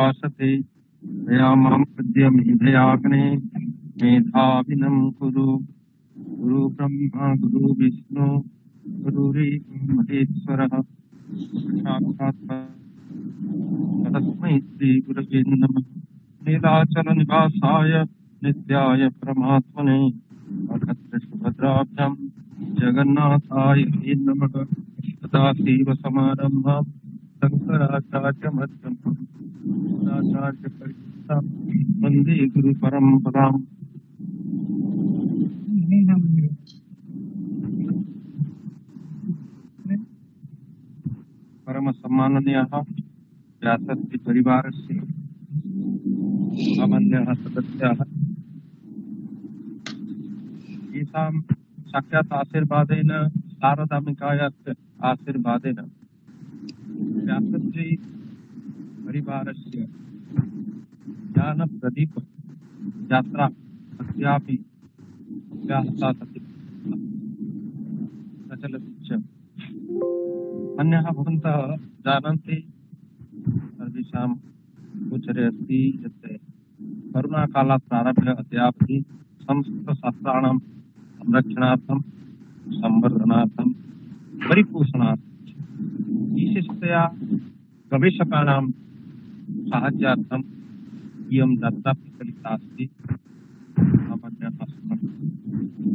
उपासते मया मां पद्य मेधयाग्ने मेधाविनं कुरु गुरु ब्रह्मा गुरु विष्णु गुरुरेव महेश्वरः साक्षात् तस्मै श्री गुरवे नमः। नीलाचल निवासाय नित्याय परमात्मने अभद्र सुभद्राभ्यां जगन्नाथाय ते नमः। सदाशिव समारम्भां शंकराचार्यमध्यमाम् सदाचार्यपर्यन्तां वन्दे गुरुपरम्पराम्। परम सम्माननीयः व्यासस्य परिवारस्य सामान्यः सदस्याः येषां साक्षात् आशीर्वादेन शारदाम्बिकायाः आशीर्वादेन व्यासस्य परिवारस्य ज्ञानप्रदीप यात्रा अद्यापि अभ्यासा सति प्रचलति च। अन्यः भवन्तः जानन्ति सर्वेषां गोचरे अस्ति यत् करुणाकालात् प्रारभ्य अद्यापि संस्कृतशास्त्राणां संरक्षणार्थं संवर्धनार्थं परिपोषणार्थं विशेषतया गवेषकाणां साहाय्यार्थम् इयं यात्रा प्रचलिता अस्ति। सामान्यः अस्माकं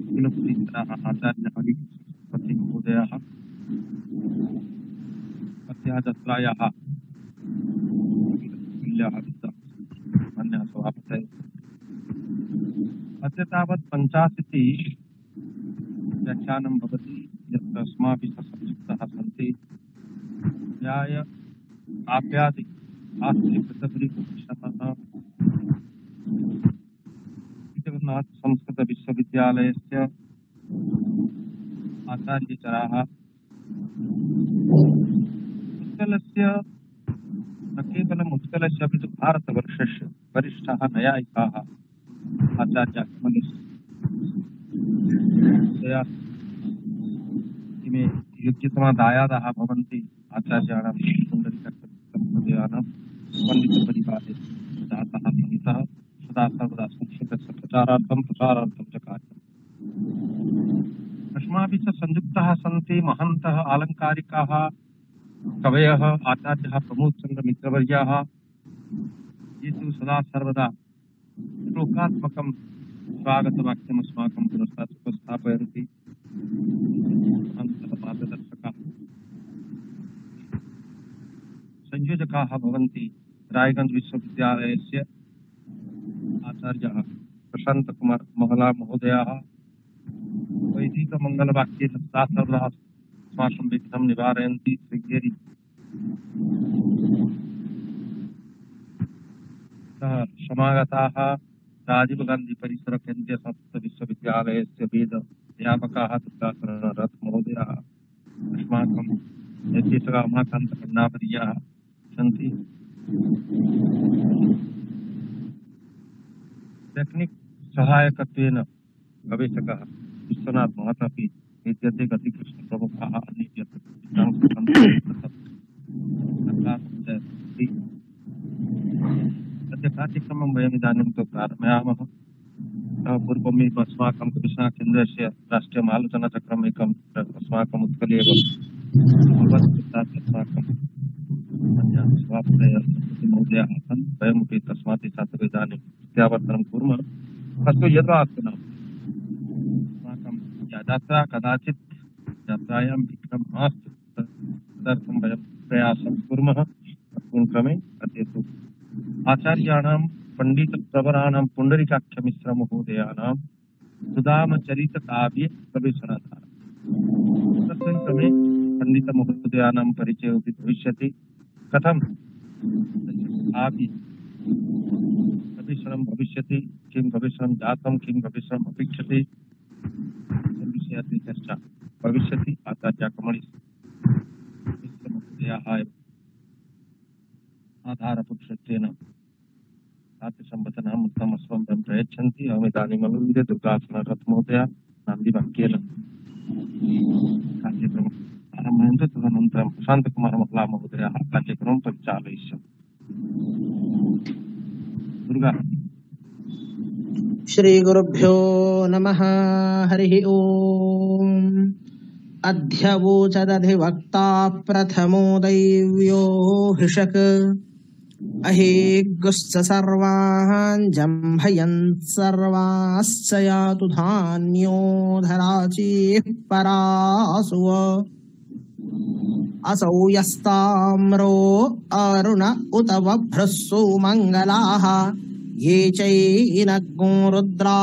कुलपुरीश्वरः आचार्यः हरिकृष्णमहोदयः अस्याः यात्रायाः अन्यः सभापतये। अद्य तावत् 85 व्याख्यानं भवति यत्र अस्माभिः संयुक्ताः सन्ति न्याय काव्यादि शास्त्रीयपद्धतिविषयः जगन्नाथ संस्कृत विश्वविद्यालयस्य आचार्यचराः उत्कलस्य न केवलम् उत्कलस्य अपि तु भारतवर्षस्य वरिष्ठाः नैयायिकाः आचार्याः इमे योग्यतमा दायादाः भवन्ति आचार्याणां पुण्डरीकाचार्यमहोदयानां पण्डितपरिवारे जाताः सन्तः सदा सर्वदा संस्कृतस्य प्रचारार्थं च कार्यम्। अस्माभिः च संयुक्ताः सन्ति महन्तः आलङ्कारिकाः कवयः आचार्यः प्रमोदचन्द्रमित्रवर्याः ये तु सदा सर्वदा श्लोकात्मकं स्वागतवाक्यम् अस्माकं पुरस्तात् उपस्थापयन्ति। मार्गदर्शकाः संयोजकाः भवन्ति रायगंज विश्वविद्यालयस्य आचार्यः प्रशांत कुमार महला महोदयाः वैदिकमङ्गलवाक्येन सदा सर्वदा अस्माकं विघ्नं निवारयन्ति। शृङ्गेरी समागताः राजीव गांधी परिसर केन्द्रीय संस्कृत विश्वविद्यालयस्य वेद अध्यापकाः दुर्गाशरणरथ महोदयाः अस्माकं निर्देशकाः उमाकान्तखण्डावर्याः सन्ति। टेक्निक सहायकत्वेन गवेषकः विश्वनाथ महतापि विद्यते। गतिकृष्ण प्रमुखाः अन्ये अद्य कार्यक्रमं वयम् इदानीं तु प्रारम्भयामः। पूर्वमेव अस्माकं कृष्णाकेन्द्रस्य राष्ट्रीयम् आलोचनाचक्रम् एकम् अस्माकम् उत्कले एव अस्माकं सभापतयः महोदयाः आसन्। वयमपि तस्मात् छात्रः इदानीं प्रत्यावर्तनं कुर्मः। अस्तु यदा अस्माकं यात्रा कदाचित् यात्रायां विघ्नं मास्तु तदर्थं वयं प्रयासं कुर्मः। अस्मिन् क्रमे अद्य तु आचार्याणां पण्डितप्रवराणां पुण्डरीकाक्षमिश्र महोदयानां सुदामचरितकाव्ये गवेषणाधारः। तस्मिन् क्रमे पण्डितमहोदयानां परिचयोऽपि भविष्यति। कथं गवेषणं भविष्यति, किं गवेषणं जातं, किं गवेषणम् अपेक्षते विषयादि चर्चा भविष्यति। आचार्य कमणि महोदयाः आधारपुरुषत्वेन तादृशं उत्तमस्वं प्रयच्छन्ति। अहमिदानीम् अनुरोधे दुर्गाशरणरथ महोदय नान्दीवाक्येन कार्यक्रमम् आरम्भयन्तु। तदनन्तरं प्रशान्तकुमार महला महोदयः कार्यक्रमं परिचालयिष्यन्ति। दुर्गा। श्रीगुरुभ्यो नमः। हरिः ओम्। अध्यवोचदधिवक्ता प्रथमो दैव्यो हृषक् अहेगुश्च सर्वान् जम्भयन् सर्वाश्च यातु धान्यो धराचीः परासुव असौ यस्ताम्रो अरुण उत बभ्रस्सु मङ्गलाः ये चैनग्नो रुद्रा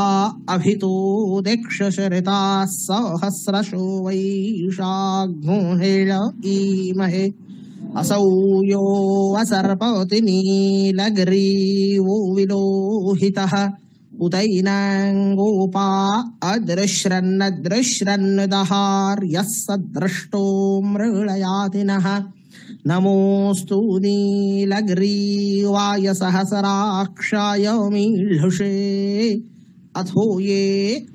अभितो दिक्षशरिताः सहस्रशो वैशाग्नो हेळ ईमहे असौ यो असर्पति नीलग्रीवो विलोहितः उदैनाङ्गोपा अदृश्रन्नदृश्रन्नदहार्यः सदृष्टो मृळयातिनः नमोऽस्तु नीलग्रीवाय सहस्राक्षाय मीळ्हुषे अथो ये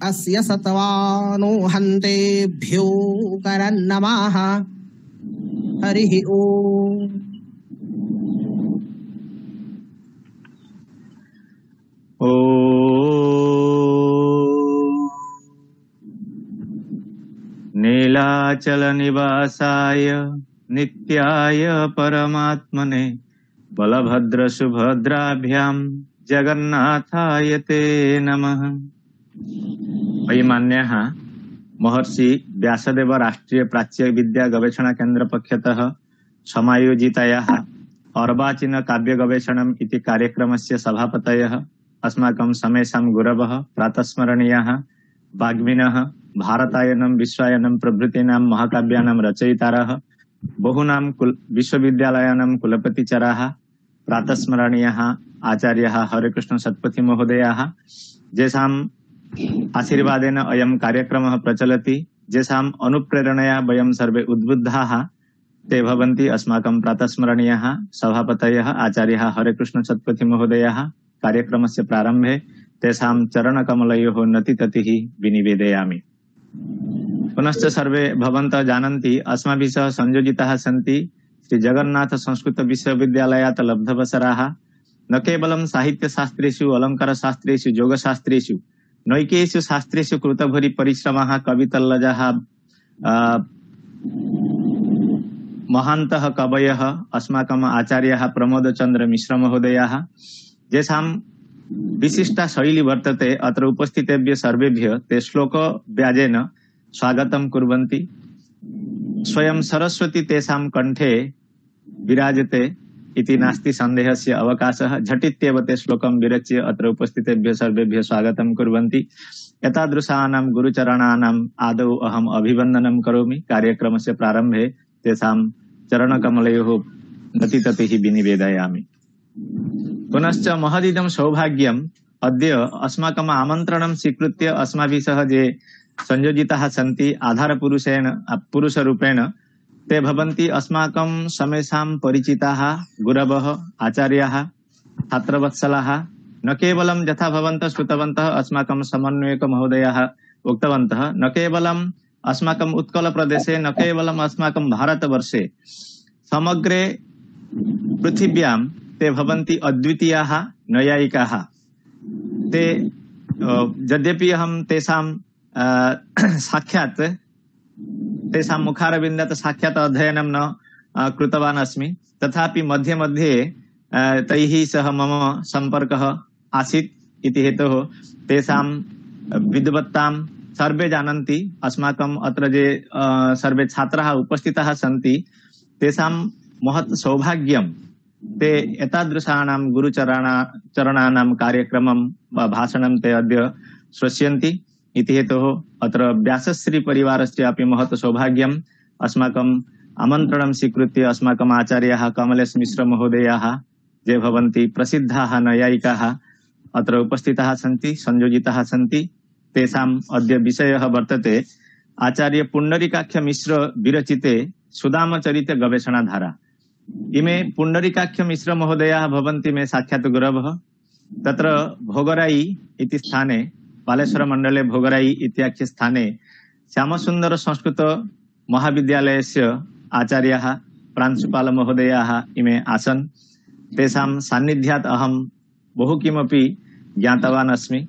अस्य सत्वानो हन्तेभ्यो करन्नमः। हरिः ओम्। ओ नीलाचल निवासाय नित्याय परमात्मने बलभद्र सुभद्राभ्यां जगन्नाथाय ते नमः। वैमान्यः महर्षि व्यासदेव राष्ट्रीय प्राच्य विद्या गवेषणा केन्द्र पक्षतः समायोजितायाः अर्वाचीन काव्य गवेषणम् इति कार्यक्रमस्य सभापतयः अस्माकं समेषां गुरवः प्रातस्मरणीयाः वाग्मिनः भारतायनं विश्वायनं प्रभृतीनां महाकाव्यानां रचयितारः बहूनां विश्वविद्यालयानां कुलपतिचराः प्रातस्मरणीयाः आचार्याः हरेकृष्ण सत्पथि महोदयाः जेषाम् आशीर्वादेन अयं कार्यक्रमः प्रचलति, जेषाम् अनुप्रेरणया वयं सर्वे उद्बुद्धाः ते भवन्ति अस्माकं प्रातस्मरणीयाः सभापतयः आचार्याः हरेकृष्ण सत्पथि महोदयाः। कार्यक्रमस्य प्रारम्भे तेषां चरणकमलयोः नतिततिः विनिवेदयामि। पुनश्च सर्वे भवन्तः जानन्ति अस्माभिः सह संयोजिताः सन्ति श्री जगन्नाथ संस्कृत विश्वविद्यालयात् लब्धवसराः। न केवलं साहित्यशास्त्रेषु अलङ्कारशास्त्रेषु योगशास्त्रेषु नैकेषु शास्त्रेषु कृतभरि परिश्रमः कवितल्लजाः महान्तः कवयः अस्माकम् आचार्याः प्रमोदचन्द्र मिश्र महोदयाः जेषां विशिष्टा शैली वर्तते। अत्र उपस्थितेभ्यः सर्वेभ्यः ते श्लोक व्याजेन स्वागतं कुर्वन्ति। स्वयं सरस्वती तेषां कंठे विराजते इति नास्ति सन्देहस्य अवकाशः। झटित्येव ते श्लोकं विरच्य अत्र उपस्थितेभ्यः सर्वेभ्यः स्वागतं कुर्वन्ति। एतादृशानां गुरुचरणानाम् आदौ अहम् अभिवन्दनं करोमि। कार्यक्रमस्य प्रारम्भे तेषां चरणकमलयोः नतिततिः विनिवेदयामि। पुनश्च महदिदं सौभाग्यम् अद्य अस्माकम् आमन्त्रणं स्वीकृत्य अस्माभिः सह ये संयोजिताः सन्ति पुरुषरूपेण ते भवन्ति अस्माकं समेषां परिचिताः गुरवः आचार्याः छात्रवत्सलाः। न केवलं यथा भवन्तः श्रुतवन्तः अस्माकं समन्वयक महोदयाः उक्तवन्तः, न केवलम् अस्माकम् उत्कलप्रदेशे, न केवलम् अस्माकं भारतवर्षे, समग्रे पृथिव्यां ते भवन्ति अद्वितीयाः नैयायिकाः। ते यद्यपि अहं तेषां साक्षात् तेषां मुखारविन्दात् साक्षात् अध्ययनं न कृतवान् अस्मि, तथापि मध्ये मध्ये तैः सह मम सम्पर्कः आसीत् इति हेतोः तेषां विद्वत्तां सर्वे जानन्ति। अस्माकम् अत्र ये सर्वे छात्राः उपस्थिताः सन्ति तेषां महत् सौभाग्यं ते एतादृशानां गुरुचरणानां कार्यक्रमं भाषणं ते अद्य श्रोष्यन्ति इति हेतोः अत्र व्यासश्री परिवारस्य अपि महत् सौभाग्यम्। अस्माकम् आमन्त्रणं स्वीकृत्य अस्माकम् आचार्याः कमलेश मिश्र महोदयाः ये भवन्ति प्रसिद्धाः नैयायिकाः अत्र उपस्थिताः सन्ति, संयोजिताः सन्ति। तेषाम् अद्य विषयः वर्तते आचार्य पुण्डरीकाक्ष मिश्र विरचिते सुदामचरित गवेषणाधारा। इमे पुण्डरीकाक्ष मिश्र महोदयाः भवन्ति मे साक्षात् गुरवः। तत्र भोगराई इति स्थाने, बालेश्वर मंडले भोगराई इत्याख्य स्थाने श्यामसुंदर संस्कृत महाविद्यालयस्य आचार्याः प्रांशुपाल महोदयाः इमे आसन्। तेषां सान्निध्यात् अहं बहु किमपि ज्ञातवान् अस्मि।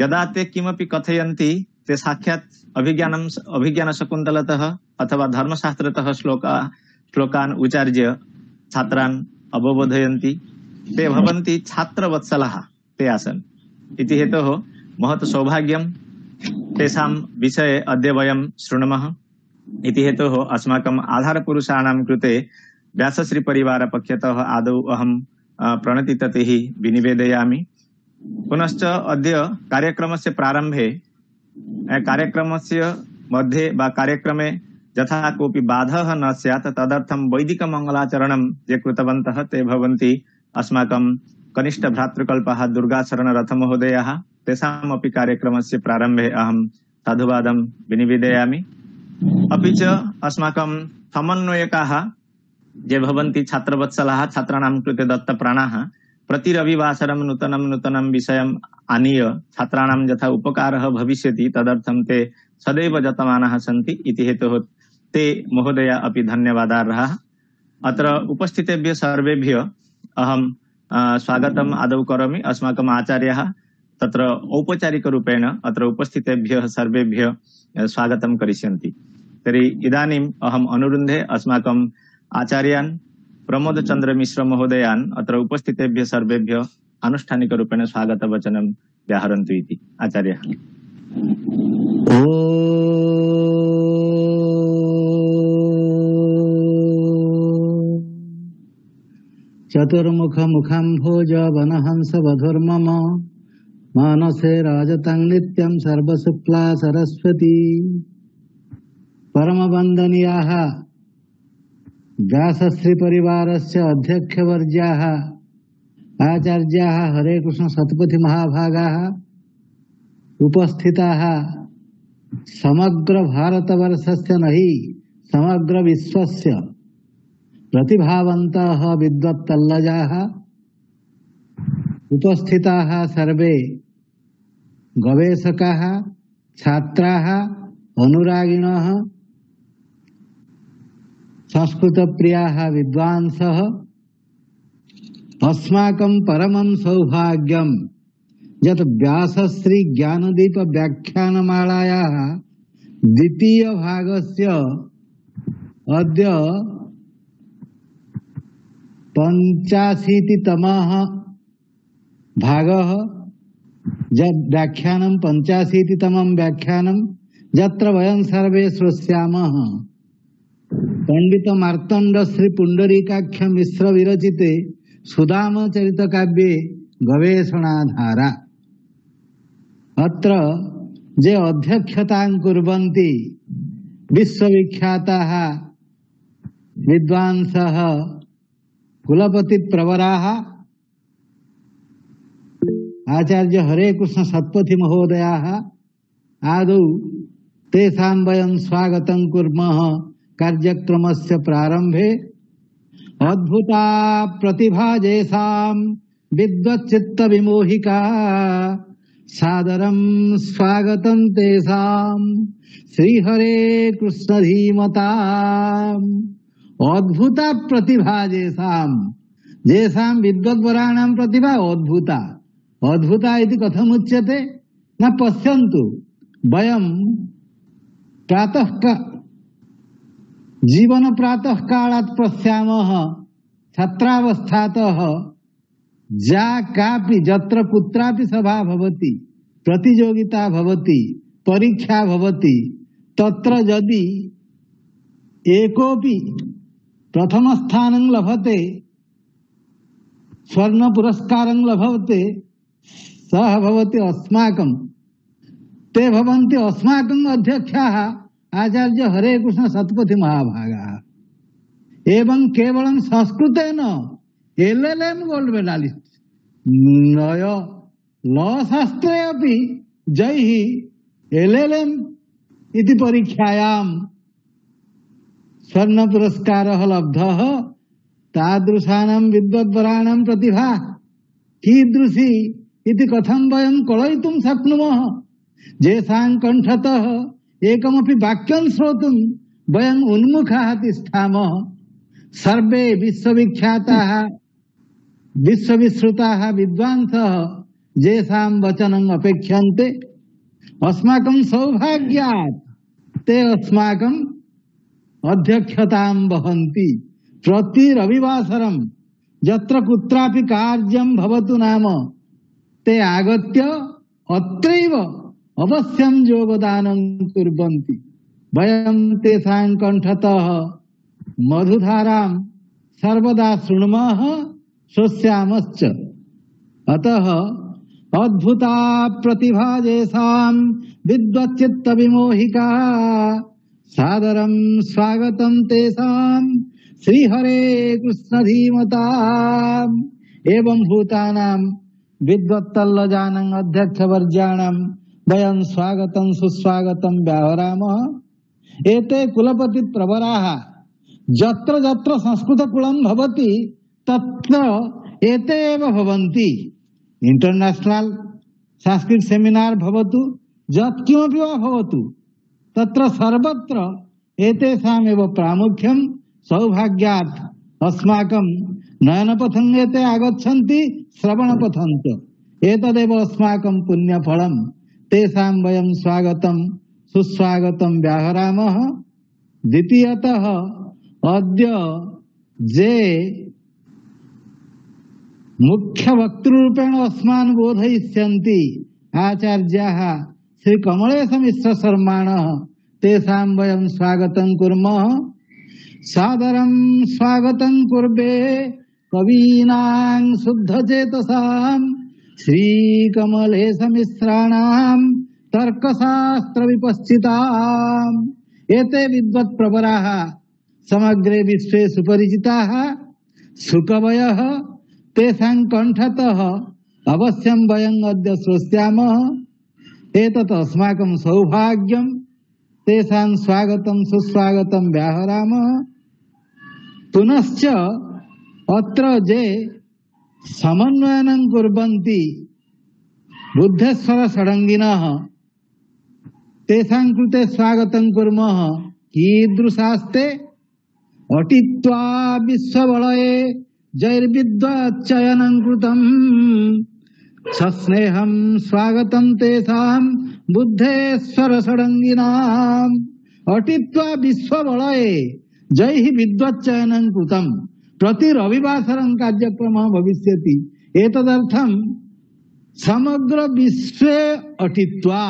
यदा ते किमपि कथयन्ति ते साक्षात् अभिज्ञानशाकुन्तलतः अथवा धर्मशास्त्रतः श्लोकान् उच्चार्य छात्रान् अवबोधयन्ति। ते भवन्ति छात्रवत्सलाः ते आसन्। इति हेतोः महत् सौभाग्यं तेषां विषये अद्य वयं शृणुमः। इति हेतोः अस्माकम् आधारपुरुषाणां कृते व्यासश्री परिवार पक्षतः आदौ अहं प्रणतिततिः विनिवेदयामि। पुनश्च अद्य कार्यक्रमस्य प्रारम्भे कार्यक्रमस्य मध्ये वा कार्यक्रमे यथा कोऽपि बाधः न स्यात् तदर्थं वैदिकमङ्गलाचरणं ये कृतवन्तः ते भवन्ति अस्माकं कनिष्ठ भ्रातृकल्पः दुर्गाशरणरथ महोदयः। तेषामपि कार्यक्रमस्य प्रारम्भे अहं साधुवादं विनिवेदयामि। अपि च अस्माकं समन्वयकाः ये भवन्ति छात्रवत्सलाः, छात्राणां कृते दत्तप्राणाः, प्रति रविवासरं नूतनं विषयम् आनीय छात्राणां यथा उपकारः भविष्यति तदर्थं ते सदैव यतमानाः सन्ति। इति हेतोः ते महोदय अपि धन्यवादार्हाः। अत्र उपस्थितेभ्यः सर्वेभ्यः अहं स्वागतम् आदौ करोमि। अस्माकम् आचार्याः तत्र औपचारिकरूपेण अत्र उपस्थितेभ्यः सर्वेभ्यः स्वागतं करिष्यन्ति। तर्हि इदानीम् अहम् अनुरुन्धे अस्माकम् आचार्यान् प्रमोद चंद्र मिश्र महोदयान् अत्र उपस्थितेभ्यः सर्वेभ्यः आनुष्ठानिकरूपेण स्वागतवचनं व्याहरन्तु इति। आचार्यः। चतुर्मुख मुखाम्भोज वनहंस वधुर्मम मानसे राजतं नित्यं सर्वशुक्ला सरस्वती। परमवन्दनीयाः व्यासश्री परिवारस्य अध्यक्षवर्याः आचार्याः हरे कृष्ण सतपथि महाभागाः उपस्थिताः समग्र भारतवर्षस्य नहि समग्र विश्वस्य प्रतिभावन्तः विद्वत्तल्लजाः उपस्थिताः सर्वे गवेषकाः छात्राः अनुरागिणः संस्कृत प्रियाः विद्वांसः। अस्माकं परमं सौभाग्यं यत् व्यासश्री ज्ञानदीप व्याख्यानमालायाः द्वितीय भागस्य अद्य 85तमः भागः व्याख्यानं 85तमं व्याख्यानं यत्र वयं सर्वे श्रोष्यामः। पंडित मार्तंड श्री पुंडरीकाक्ष मिश्र विरचिते सुदाम चरित काव्ये गवेषणाधारा। अत्र जे अध्यक्षतां कुर्वन्ति विश्वविख्याताः विद्वांसः कुलपति प्रवराः आचार्य हरे कृष्ण सत्पथि महोदयाः आदौ तेषां वयं स्वागतं कुर्मः। कार्यक्रमस्य प्रारंभे अद्भुता प्रतिभा जेषां विद्वच्चित्त विमोहिका सादरं स्वागतं तेषां श्रीहरे कृष्ण धीमताम्। अद्भुता प्रतिभा जेषां विद्वद्वराणां प्रतिभा अद्भुता। अद्भुता इति कथमुच्यते न पश्यन्तु वयं जीवन प्रातः कालात् पश्यामः छात्रावस्थातः जा कापि जत्र कुत्रापि सभा भवति प्रतियोगिता भवति परीक्षा भवति तत्र यदि एकोपि प्रथम स्थानं लभते स्वर्ण पुरस्कारं लभते सः भवति अस्माकं ते भवन्ति अस्माकं अध्यक्षाः आचार्य हरे कृष्ण सतपथि महाभागाः। एवं केवलं संस्कृतेन LLM गोल्ड मेडालिस्ट नय लॉ शास्त्रे अपि जैः LLM इति परीक्षायां स्वर्ण पुरस्कारः लब्धः। तादृशानां विद्वद्वराणां प्रतिभा कीदृशी इति कथं वयं कलयितुं शक्नुमः। जेषां कण्ठतः एकमपि वाक्यं श्रोतुं वयं उन्मुखाः तिष्ठामः। सर्वे विश्वविख्याताः विश्वविश्रुताः विद्वांसः येषां वचनम् अपेक्ष्यन्ते अस्माकं सौभाग्यात् ते अस्माकम् अध्यक्षतां वहन्ति। प्रति रविवासरं यत्र कुत्रापि कार्यं भवतु नाम ते आगत्य अत्रैव अवश्यं योगदानं कुर्वन्ति। वयं तेषां कण्ठतः मधुधारां सर्वदा शृणुमः श्रोष्यामश्च। अतः अद्भुता प्रतिभा येषां विद्वच्चित्त विमोहिका सादरं स्वागतं तेषां श्रीहरे कृष्ण धीमताम्। एवं भूतानां विद्वत्तल्लजानां अध्यक्षवर्याणां वयं स्वागतं सुस्वागतं व्याहरामः। एते कुलपति प्रवराः यत्र यत्र संस्कृतकुलं भवति तत्र एते एव भवन्ति। इंटरनेशनल संस्कृत सेमिनार भवतु यत्किमपि वा भवतु तत्र सर्वत्र एतेषामेव प्रामुख्यं। सौभाग्यात् अस्माकं नयनपथं एते आगच्छन्ति श्रवणपथं च एतदेव अस्माकं पुण्यफलं। तेषां वयं स्वागतं सुस्वागतं व्याहरामः। द्वितीयतः अद्य जे मुख्य वक्तृरूपेण अस्मान् बोधयिष्यन्ति आचार्याः श्री कमलेश मिश्र शर्माणः तेषां वयं स्वागतं कुर्मः। सादरं स्वागतं कुर्वे कवीनां शुद्धचेतसां श्री कमलेश मिश्राणां तर्कशास्त्र विपश्चिताम्। एते विद्वत् प्रवराः समग्रे विश्वे सुपरिचिताः सुकवयः। तेषां कण्ठतः अवश्यं वयं अद्य श्रोष्यामः। एतत् अस्माकं सौभाग्यं। तेषां स्वागतं सुस्वागतं व्याहरामः। पुनश्च अत्र जे समन्वयनं कुर्वन्ति बुद्धेश्वर षडङ्गिनः तेषां कृते स्वागतं कुर्मः। कीदृशास्ते अटित्वा विश्ववलये जैर्विद्वच्चयनं कृतं सस्नेहं स्वागतं तेषां बुद्धेश्वर षडङ्गिनाम्। अटित्वा विश्ववलये जैः विद्वच्चयनं कृतं। प्रति रविवासरं कार्यक्रमः भविष्यति। एतदर्थं समग्र विश्वे अटित्वा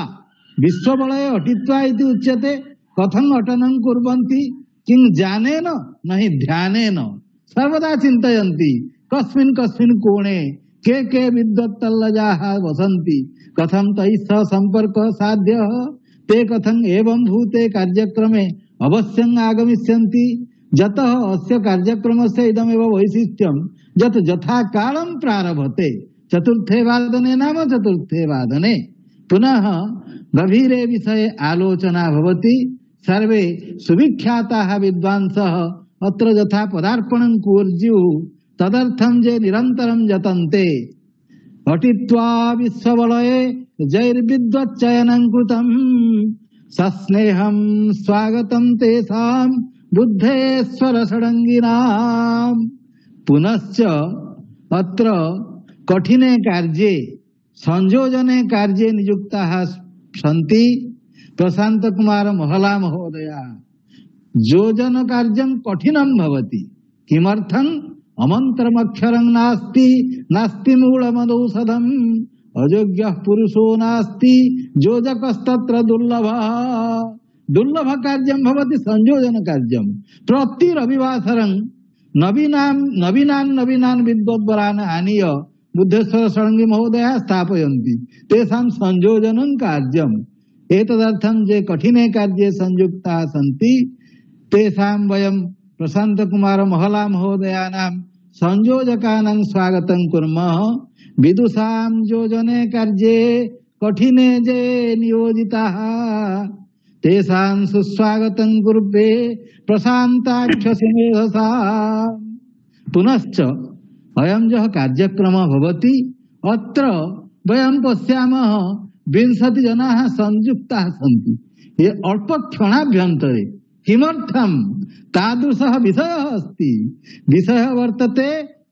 विश्ववलये अटित्वा इति उच्यते। कथं अटनं कुर्वन्ति? किं ज्ञानेन नहि ध्यानेन सर्वदा चिन्तयन्ति कस्मिन् कस्मिन् कोणे के विद्वत्तल्लजाः वसन्ति, कथं तैः सह सम्पर्कः साध्यः, ते कथं एवं भूते कार्यक्रमे अवश्यं आगमिष्यन्ति। यतः अस्य कार्यक्रमस्य इदमेव वैशिष्ट्यं यत् यथा कालं प्रारभते चतुर्थे वादने नाम चतुर्थे वादने पुनः गभीरे विषये आलोचना भवति। सर्वे सुविख्याताः विद्वांसः अत्र यथा पदार्पणं कुर्युः तदर्थं जे निरन्तरं यतन्ते। अटित्वा विश्ववलये जैर्विद्वच्चयनं कृतं सस्नेहं स्वागतं तेषां बुद्धेश्वर षडङ्गिनाम्। पुनश्च अत्र कठिने कार्ये संयोजने कार्ये नियुक्ताः सन्ति प्रशांत कुमार महला महोदयाः। योजन कार्यं कठिनं भवति। किमर्थं? अमन्त्रमक्षरं नास्ति, नास्ति मूलमदौषधम्, अयोग्यः पुरुषो नास्ति, योजकस्तत्र दुर्लभः। दुर्लभ कार्यं भवति संयोजन कार्यं। प्रति रविवासरं नवीनान् विद्वद्वरान् आनीय बुद्धेश्वर षडङ्गी महोदयाः स्थापयन्ति। तेषां संयोजनं कार्यम्। एतदर्थं जे कठिने कार्ये संयुक्ताः सन्ति तेषां वयं प्रशांत कुमार महला महोदयानां संयोजकानां स्वागतं कुर्मः। विदुषां योजने कार्ये कठिने जे नियोजिताः तेषां सुस्वागतं कुर्वे प्रशान्ताक्षसिमेधसा। पुनश्च अयं यः कार्यक्रमः भवति अत्र वयं पश्यामः 20 जनाः संयुक्ताः सन्ति। ये अल्प क्षणाभ्यन्तरे किमर्थं तादृशः विषयः अस्ति। विषयः वर्तते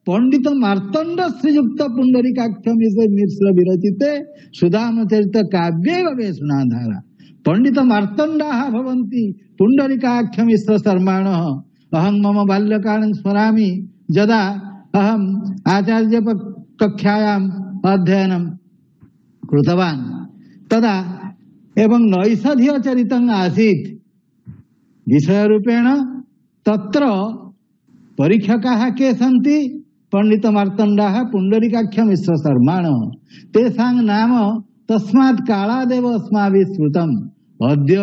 पंडित मार्तंड श्रीयुक्त पुंडरीकाक्ष मिश्र विरचिते सुदाम चरित काव्ये वेशुनाधारा पंडित मार्तंडाः भवन्ति पुंडरीकाक्ष मिश्र शर्माणः अहं मम बाल्यकालं स्मरामि यदा अहम् आचार्य कक्षायाम् अध्ययनं कृतवान् तदा एवं नैषधीय चरितम् आसीत् विषय रूपेण तत्र परीक्षकाः के सन्ति पंडित मार्तंडाः पुंडरीकाक्ष मिश्र शर्माणः तेषां नाम तस्मात् कालादेव अस्माभिः श्रुतम् अद्य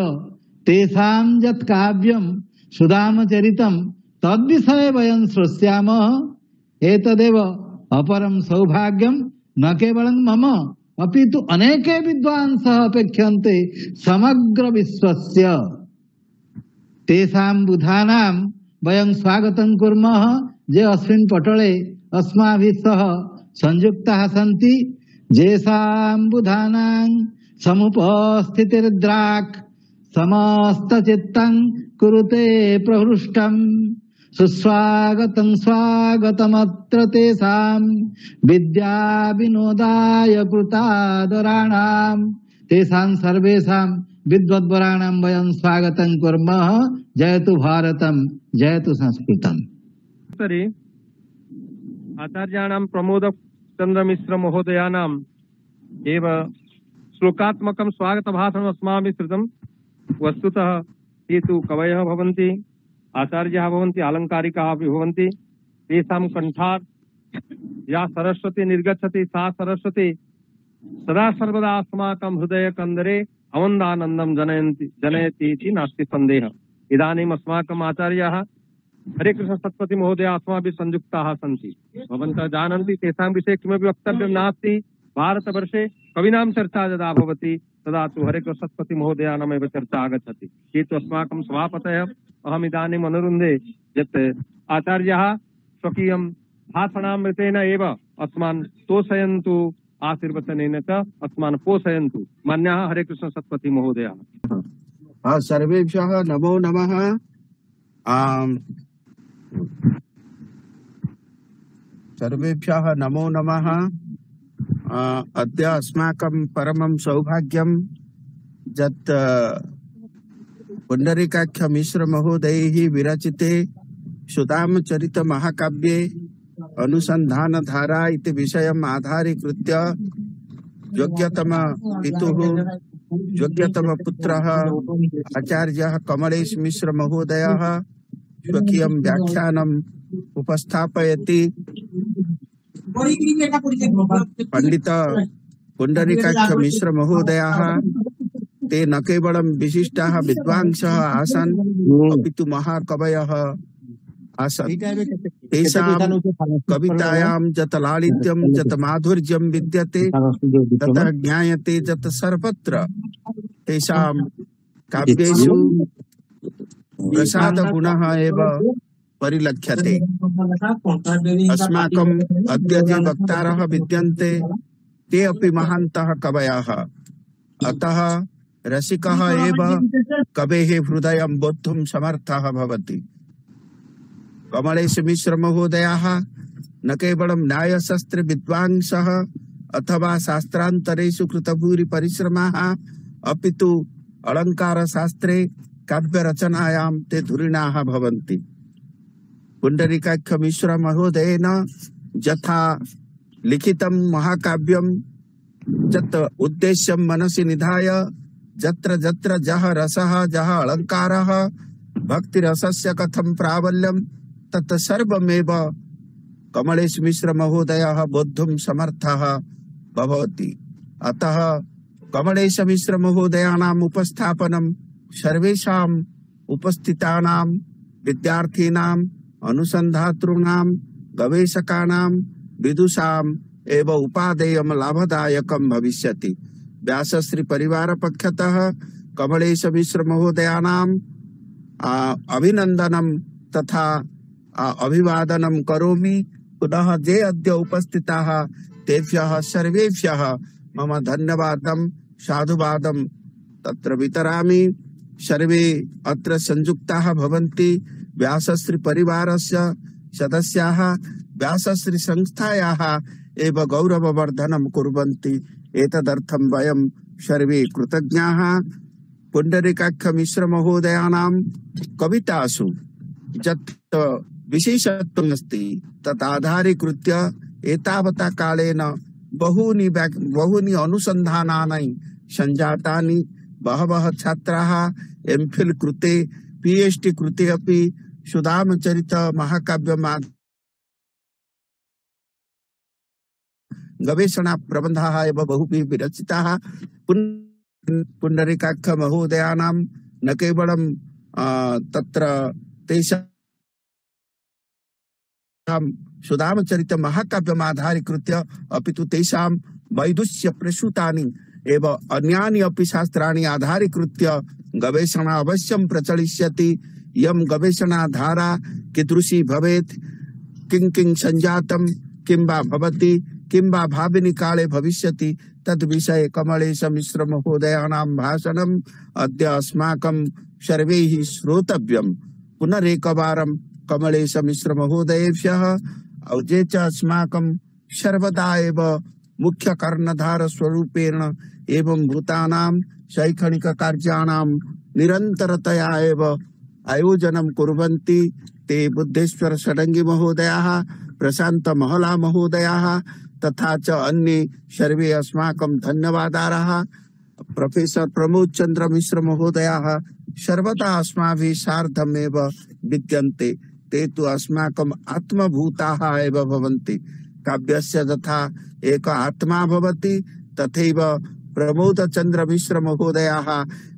तेषां यत् काव्यं सुदाम चरितं तद्विषये वयं श्रोष्यामः एतदेव अपरं सौभाग्यं न केवलं मम अपितु अनेके विद्वांसः अपेक्ष्यन्ते समग्र विश्वस्य तेषां बुधानां वयं स्वागतं कुर्मः जे अस्मिन् पटले अस्माभिः सह संयुक्ताः सन्ति जेषां बुधानां समुपस्थितिर्द्राक् समस्त चित्तं कुरुते प्रहृष्टं सुस्वागतं स्वागतमत्र तेषां विद्या विनोदाय कृतादराणां तेषां सर्वेषां विद्वद्वराणां वयं स्वागतं कुर्मः। जयतु भारतं जयतु संस्कृतम्। आचार्याणां प्रमोद चंद्र मिश्र महोदयानाम् एव श्लोकात्मकं स्वागत भाषणम् अस्माभिः श्रुतं। वस्तुतः ये तु कवयः भवन्ति, आचार्याः भवन्ति, आलङ्कारिकाः अपि भवन्ति। तेषां कण्ठात् या सरस्वती निर्गच्छति सा सरस्वती सदा सर्वदा अस्माकं हृदय कन्दरे अवन्दानन्दं जनयति इति नास्ति सन्देहः। इदानीम् अस्माकम् आचार्याः हरे कृष्ण सत्पथि महोदय अस्माभिः संयुक्ताः सन्ति। भवन्तः जानन्ति तेषां विषये किमपि वक्तव्यं नास्ति। भारतवर्षे कवीनां चर्चा यदा भवति तदा तु हरे कृष्ण सत्पथि महोदयानामेव चर्चा आगच्छति। ये तु अस्माकं सभापतयः। अहम् इदानीम् अनुरुन्धे यत् आचार्याः स्वकीयं भाषणामृतेन एव अस्मान् तोषयन्तु, आशीर्वचनेन च अस्मान् पोषयन्तु। मान्याः हरे कृष्ण सत्पथि महोदयाः। सर्वेभ्यः नमो नमः। सर्वेभ्यः नमो नमः। अद्य अस्माकं परमं सौभाग्यं यत् पुंडरीकाक्ष मिश्र महोदयैः विरचिते सुदाम चरित महाकाव्ये अनुसंधान धारा इति विषयम् आधारीकृत्य योग्यतम पितुः योग्यतम पुत्रः आचार्यः कमलेश मिश्र महोदयः स्वकीयं व्याख्यानम् उपस्थापयति। पंडित पुंडरीकाक्ष मिश्र महोदयाः ते न केवलं विशिष्टाः विद्वांसः आसन् अपितु महाकवयः आसन्। तेषां कवितायां यत् लालित्यं यत् माधुर्यं विद्यते ततः ज्ञायते यत् सर्वत्र तेषां काव्येषु प्रसादगुणः एव परिलक्ष्यते। अस्माकम् अद्य ये वक्तारः विद्यन्ते ते अपि महान्तः कवयः। अतः रसिकः एव कवेः हृदयं बोद्धुं समर्थः भवति। कमलेश मिश्र महोदयाः न केवलं न्यायशास्त्रे विद्वांसः अथवा शास्त्रान्तरेषु कृतभूरि परिश्रमाः अपितु अलङ्कारशास्त्रे काव्यरचनायां ते धुरीणाः भवन्ति। पुंडरीकाक्ष मिश्र महोदयेन यथा लिखितं महाकाव्यं यत् उद्देश्यं मनसि निधाय जत्र जत्र जः रसः जः अलङ्कारः भक्तिरसस्य कथं प्राबल्यं तत् सर्वमेव कमलेश मिश्र महोदयः बोद्धुं समर्थः भवति। अतः कमलेश मिश्र महोदयानाम् उपस्थापनं सर्वेषाम् उपस्थितानां विद्यार्थिनाम् अनुसन्धातॄणां गवेषकाणां विदुषाम् एव उपादेयं लाभदायकं भविष्यति। व्यासश्री परिवार पक्षतः कमलेश मिश्र महोदयानाम् अभिनन्दनं तथा अभिवादनं करोमि। पुनः ये अद्य उपस्थिताः तेभ्यः सर्वेभ्यः मम धन्यवादं साधुवादं तत्र वितरामि। सर्वे अत्र संयुक्ताः भवन्ति। व्यासश्री परिवारस्य सदस्याः व्यासश्री संस्थायाः एव गौरववर्धनं कुर्वन्ति। एतदर्थं वयं सर्वे कृतज्ञाः। पुण्डरीकाक्ष मिश्र महोदयानां कवितासु यत् विशेषत्वम् अस्ति तत् आधारीकृत्य एतावता कालेन बहूनि अनुसन्धानानि सञ्जातानि। बहवः छात्राः एमफिल कृते पीएचडी कृते अपि सुदामचरित महाकाव्यम् गवेषणा प्रबन्धाः एव बहुभिः विरचिताः। पुण्डरीकाक्ष महोदयानां न केवलं तत्र तेषां सुदामचरित महाकाव्यम् आधारीकृत्य अपि तु तेषां वैदुष्य प्रसूतानि एव अन्यानि अपि शास्त्राणि आधारीकृत्य गवेषणा अवश्यं प्रचलिष्यति। यं गवेषणाधारा कीदृशी भवेत्, किं सञ्जातं, किं वा भवति, किं वा भाविनि काले भविष्यति, तद् विषये कमलेश मिश्र महोदयानां भाषणम् अद्य अस्माकं सर्वैः श्रोतव्यम्। पुनरेकवारं कमलेश मिश्र महोदयेभ्यः ये च अस्माकं सर्वदा एव मुख्य कर्णधार स्वरूपेण एवं भूतानां शैक्षणिक कार्याणां निरन्तरतया एव आयोजनं कुर्वन्ति। ते बुद्धेश्वर षडङ्गी महोदयाः, प्रशांत महला महोदयाः तथा च अन्ये सर्वे अस्माकं धन्यवादारः। प्रोफेसर प्रमोद चंद्र मिश्र महोदयाः सर्वदा अस्माभिः सार्धमेव विद्यन्ते। ते तु अस्माकम् आत्मभूताः एव भवन्ति। काव्यस्य तथा एक आत्मा भवति तथैव प्रमोद चंद्र मिश्र महोदयाः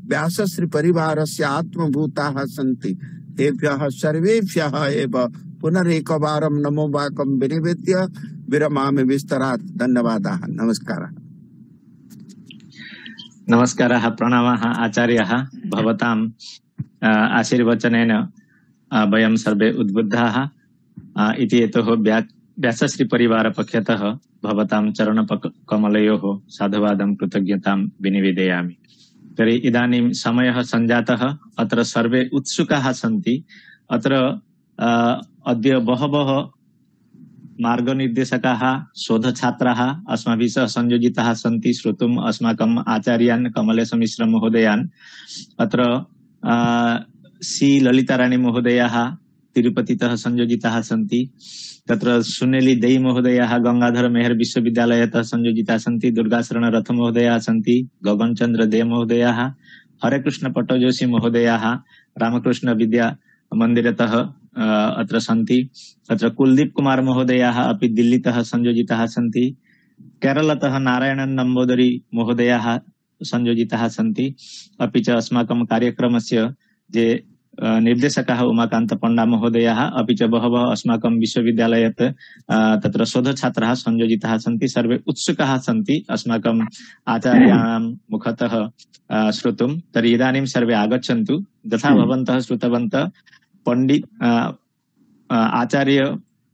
व्यासश्री परिवारस्य आत्मभूताः सन्ति। तेभ्यः सर्वेभ्यः एव पुनरेकवारं नमो वाकं विनिवेद्य विरमामि विस्तरात्। धन्यवादाः। नमस्कारः। नमस्कारः, प्रणवः आचार्यः। भवताम् आशीर्वचनेन वयं सर्वे उद्बुद्धाः इति हेतोः व्यासश्री परिवार पक्षतः भवतां चरणकमलयोः साधुवादं कृतज्ञतां विनिवेदयामि। तर्हि इदानीं समयः सञ्जातः, अत्र सर्वे उत्सुकाः सन्ति। अत्र अद्य बहवः मार्गनिर्देशकाः शोधछात्राः अस्माभिः सह संयोजिताः सन्ति श्रोतुम् अस्माकम् आचार्यान् कमलेश मिश्र महोदयान्। अत्र सी ललिताराणी महोदयाः तिरुपतितः संयोजिताः सन्ति। तत्र सुनेली देई महोदयाः गंगाधर मेहर विश्वविद्यालयतः संयोजिताः सन्ति। दुर्गाशरण रथ महोदयाः सन्ति। गगनचंद्र दे महोदयाः, हरेकृष्ण पट्टजोशी महोदयाः रामकृष्ण विद्या मंदिरतः अत्र सन्ति। अत्र कुलदीप कुमार महोदयाः अपि दिल्लीतः संयोजिताः सन्ति। केरलतः नारायणन नम्बोदरी महोदयाः संयोजिताः सन्ति। अपि च अस्माकं कार्यक्रमस्य जे निर्देशकाः उमाकान्त पण्डा महोदयाः अपि च बहवः अस्माकं विश्वविद्यालयात् तत्र शोधछात्राः संयोजिताः सन्ति। सर्वे उत्सुकाः सन्ति अस्माकम् आचार्याणां मुखतः श्रोतुं। तर्हि इदानीं सर्वे आगच्छन्तु। यथा भवन्तः श्रुतवन्तः, पंडित आचार्य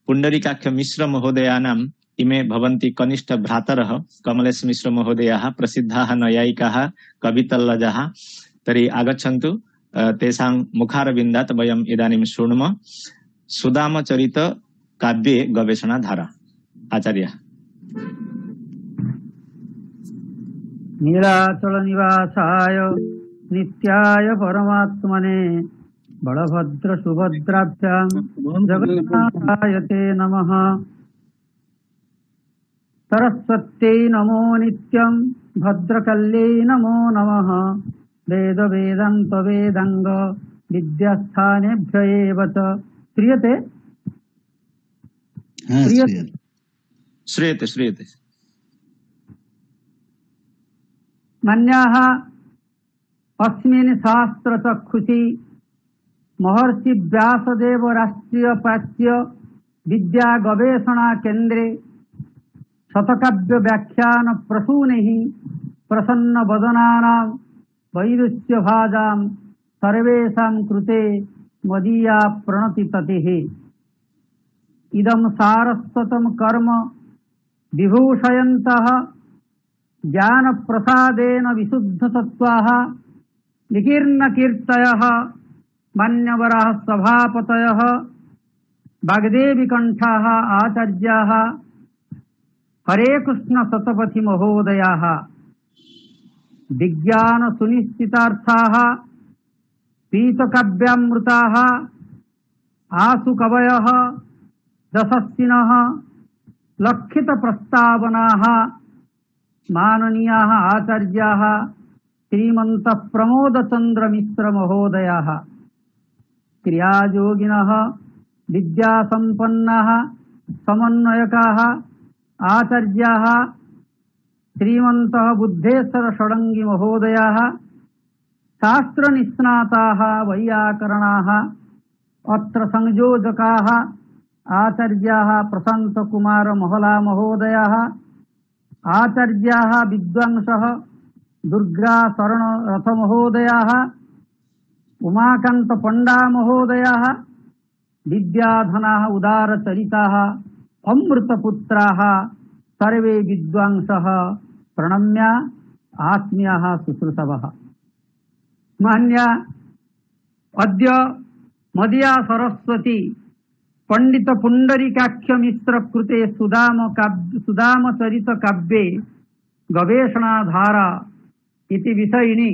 पुण्डरीकाक्ष मिश्र महोदयानाम् इमे भवन्ति कनिष्ठ भ्रातरः कमलेश मिश्र महोदयाः, प्रसिद्धाः नैयायिकाः, कवितल्लजाः। तर्हि आगच्छन्तु। तेषां मुखारविन्दात् वयम् इदानीं शृणुमः सुदामचरित काव्ये गवेषणाधारा। आचार्यः। नीलाचल निवासाय नित्याय परमात्मने बलभद्र सुभद्राभ्यां जगन्नाथाय ते नमः। सरस्वत्यै नमो नित्यं भद्रकल्यै नमो नमः। वेद वेदांत वेदांग विद्यास्थानेभ्य एव च। श्रूयते? श्रूयते श्रूयते। मन्याः अस्मिन् शास्त्रचक्षुषि महर्षि व्यासदेव राष्ट्रीय प्राच्य विद्या गवेषणा केन्द्रे शतकाव्य व्याख्यान प्रसूनेः प्रसन्न वदनानां वैदुष्य भाजां सर्वेषां कृते मदीया प्रणतिततिः। इदं सारस्वतं कर्म विभूषयन्तः ज्ञान प्रसादेन विशुद्धसत्त्वाः निकीर्णकीर्तयः मान्यवराः सभापतयः वाग्देवीकण्ठाः आचार्याः हरे कृष्ण शतपथि महोदयाः विज्ञान सुनिश्चितार्थाः पीतकाव्यामृताः आसु कवयः दशस्तिनः लक्षित प्रस्तावनाः माननीयाः आचार्याः श्रीमन्त प्रमोदचन्द्र मिश्र महोदयाः क्रियायोगिनः विद्यासम्पन्नाः समन्वयकाः आचार्याः श्रीमन्तः बुद्धेश्वर षडङ्गी महोदयाः शास्त्रनिष्णाताः वैयाकरणाः अत्र संयोजकाः आचार्याः प्रशान्तकुमार महला महोदयाः आचार्याः विद्वांसः दुर्गा शरण रथ महोदयाः उमाकान्त पंडा महोदयाः विद्याधनाः उदारचरिताः अमृतपुत्राः सर्वे विद्वांसः प्रणम्य आत्मीयाः सुश्रुतवः। मान्या अद्य मदीया सरस्वती पंडित पुंडरीकाक्ष मिश्र कृते सुदाम चरित काव्ये गवेषणाधारा इति विषयिणी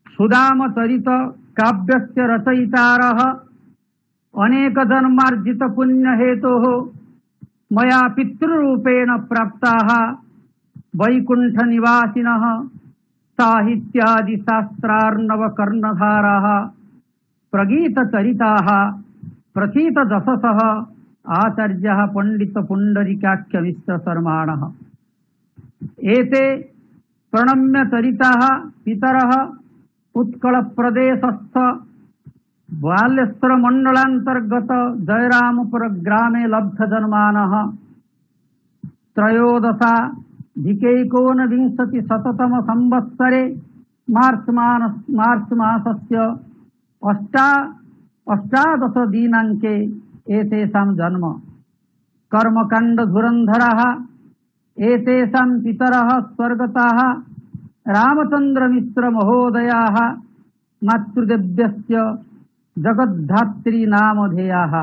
सुदाम चरित काव्यस्य रचयितारः अनेक जन्मार्जित पुण्य हेतोः मया पितृरूपेण प्राप्ताः वैकुंठ निवासिनः साहित्यादि शास्त्रार्णव कर्णधाराः प्रगीत चरिताः प्रथित दशसः आचार्यः पंडित पुंडरीकाक्ष मिश्र शर्माणः एते प्रणम्य चरिताः पितरः उत्कल प्रदेशस्थ बाल्यस्त्र मंडलांतर्गत जयरामपुर ग्रामे लब्ध जन्मानः त्रयोदशाधिकैकोनविंशति शततम संवत्सरे मार्च मासस्य अष्टादश दिनाङ्के एतेषां जन्म। कर्मकाण्ड धुरन्धरः एतेषां पितरः स्वर्गताः रामचंद्र मिश्र महोदयाः मातृदेव्यस्य जगद्धात्री नामधेयाः।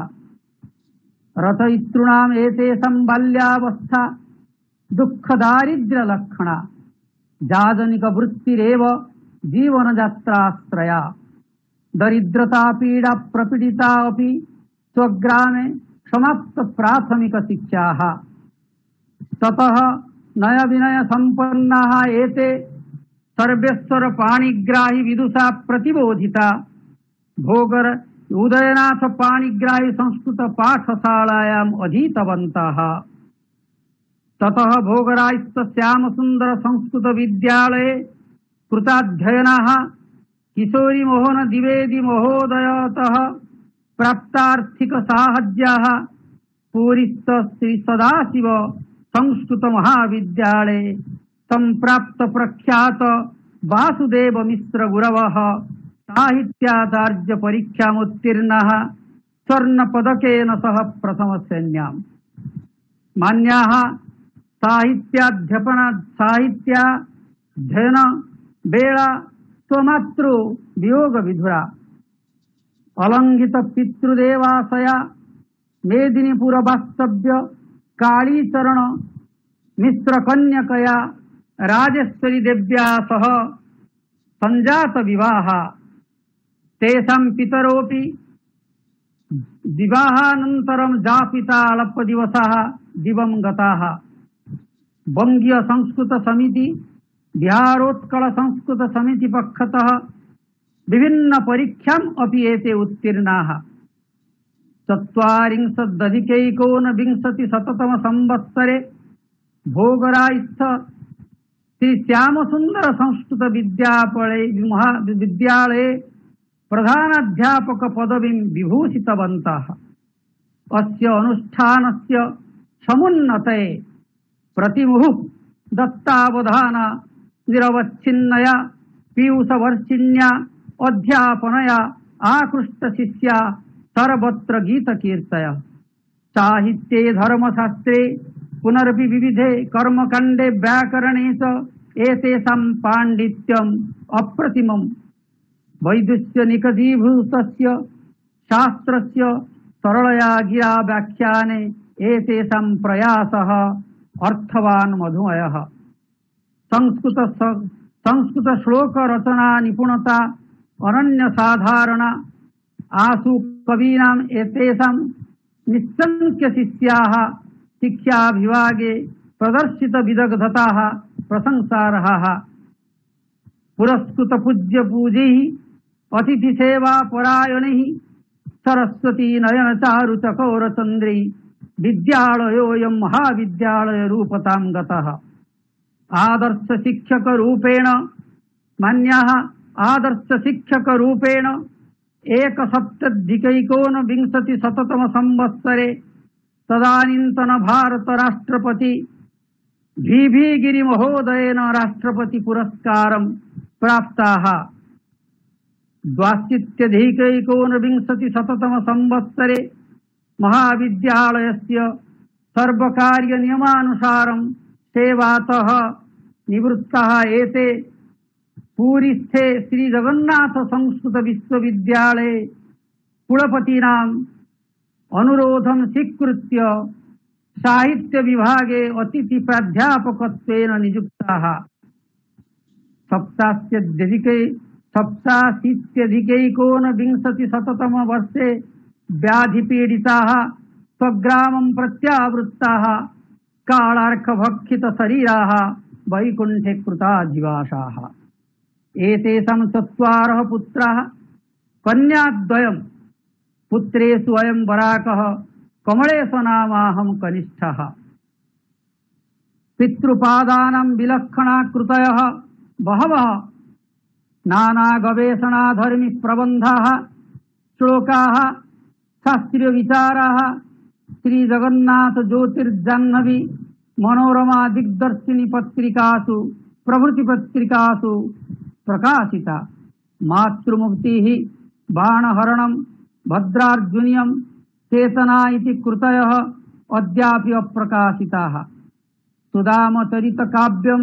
रचयितॄणाम् एतेषां बाल्यावस्था दुःखदारिद्र्य लक्षणा जाजनिक वृत्तिरेव जीवनयात्राश्रया। दरिद्रता पीडा प्रपीडिता अपि स्वग्रामे समाप्त प्राथमिक शिक्षाः। ततः नय विनय संपन्नाः एते सर्वेश्वर पाणिग्राही विदुषा प्रतिबोधिता भोगर उदयनाथ पाणिग्राही संस्कृत पाठशालायाम् अधीतवन्तः। ततः भोगरायस्थ श्याम सुंदर संस्कृत विद्यालये कृताध्ययनाः किशोरी मोहन द्विवेदी महोदयतः प्राप्तार्थिक साहाय्याः पूरिस्थ श्री सदाशिव संस्कृत महाविद्यालये संप्राप्त प्रख्यात वासुदेव मिश्र गुरवः साहित्याचार्य परीक्षामुत्तीर्णः स्वर्ण पदकेन सह प्रथम श्रेण्याम्। मान्याः साहित्याध्ययन वेला स्वमातृ वियोग विधुरा अलंघित पितृदेवाशया मेदिनीपुर वास्तव्य कालीचरण मिश्र कन्यकया राजेश्वरी देव्या सह संजात विवाह। तेषां पितरोऽपि विवाहानन्तरं जापिता अल्पदिवसाः दिवं गताः। वंगीय संस्कृत समिति बिहारोत्कल संस्कृत समिति पक्षतः विभिन्न परीक्षाम् अपि एते उत्तीर्णाः। चत्वारिंशदधिकैकोनविंशतिशततम संवत्सरे भोगरायस्थ श्री श्यामसुंदर संस्कृत विद्यालये प्रधानाध्यापक पदवीं विभूषितवन्तः। अस्य अनुष्ठानस्य समुन्नतये प्रतिमुहुः दत्तावधान निरवच्छिन्नया पीयूषवर्षिण्या अध्यापनया आकृष्ट शिष्या सर्वत्र गीतकीर्तय। साहित्ये धर्मशास्त्रे पुनरपि विविधे कर्मकाण्डे व्याकरणे च एतेषां पाण्डित्यम् अप्रतिमम्। वैदुष्य निकषीभूतस्य शास्त्रस्य सरलया गिरा व्याख्याने एतेषां प्रयासः अर्थवान् मधुमयः। संस्कृत श्लोक रचना निपुणता अनन्य साधारण आसु कवीनाम् एतेषां निस्संख्य शिष्याः शिक्षा विभागे प्रदर्शित विदग्धताः प्रशंसार्हाः। पुरस्कृत पूज्य पूजैः अतिथि सेवा परायणैः सरस्वती नयन चारु चकोर चंद्रै विद्यालयोऽयं महाविद्यालय रूपतां गतः। आदर्श शिक्षक रूपेण मान्याः आदर्श शिक्षक रूपेण 1789 संवत्सरे तदानीन्तन भारत राष्ट्रपति VV गिरि महोदयेन राष्ट्रपति पुरस्कारं प्राप्ताः। 20 संवत्सरे महाविद्यालयस्य सर्वकार्य नियमानुसारं सेवातः निवृत्ताः एते पूरीस्थे श्री जगन्नाथ संस्कृत विश्वविद्यालये कुलपतीनाम् अनुरोधं स्वीकृत्य साहित्य विभागे अतिथि प्राध्यापकत्वेन नियुक्ताः। 87 वर्षे व्याधिपीडिताः स्वग्रामं प्रत्यावृत्ताः कालार्कभक्षित शरीराः वैकुण्ठे कृता जीवाशाः। एतेषां 4 पुत्राः कन्याद्वयं पुत्रेषु अयं वराकः कमलेशनामाहं कनिष्ठः। पितृपादानां विलक्षणा कृतयः बहवः नाना गवेषणाधर्मी प्रबन्धाः श्लोकाः शास्त्रीय विचाराः श्री जगन्नाथ ज्योतिर्जाह्नवी मनोरमा दिग्दर्शिनी पत्रिकासु प्रभृति पत्रिकासु प्रकाशिता। मातृमुक्तिः बाणहरणं भद्रार्जुनीयं चेतना इति कृतयः अद्यापि अप्रकाशिताः। सुदामचरित काव्यं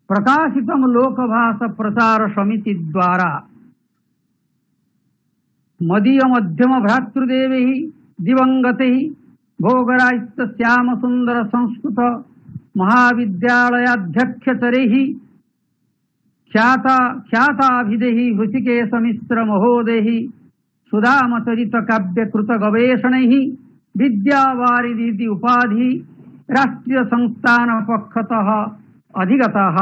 प्रकाशितं लोकभाषा प्रचार समिति द्वारा। मदीय मध्यम भ्रातृदेवैः दिवंगतैः भोगराजित श्याम सुंदर संस्कृत महाविद्यालयाध्यक्षचरैः ख्याताभिधैः हृषिकेश मिश्र महोदयैः सुदामचरित काव्य कृत गवेषणैः विद्यावारिधि उपाधि राष्ट्रीय संस्थान पक्षतः अधिगतः।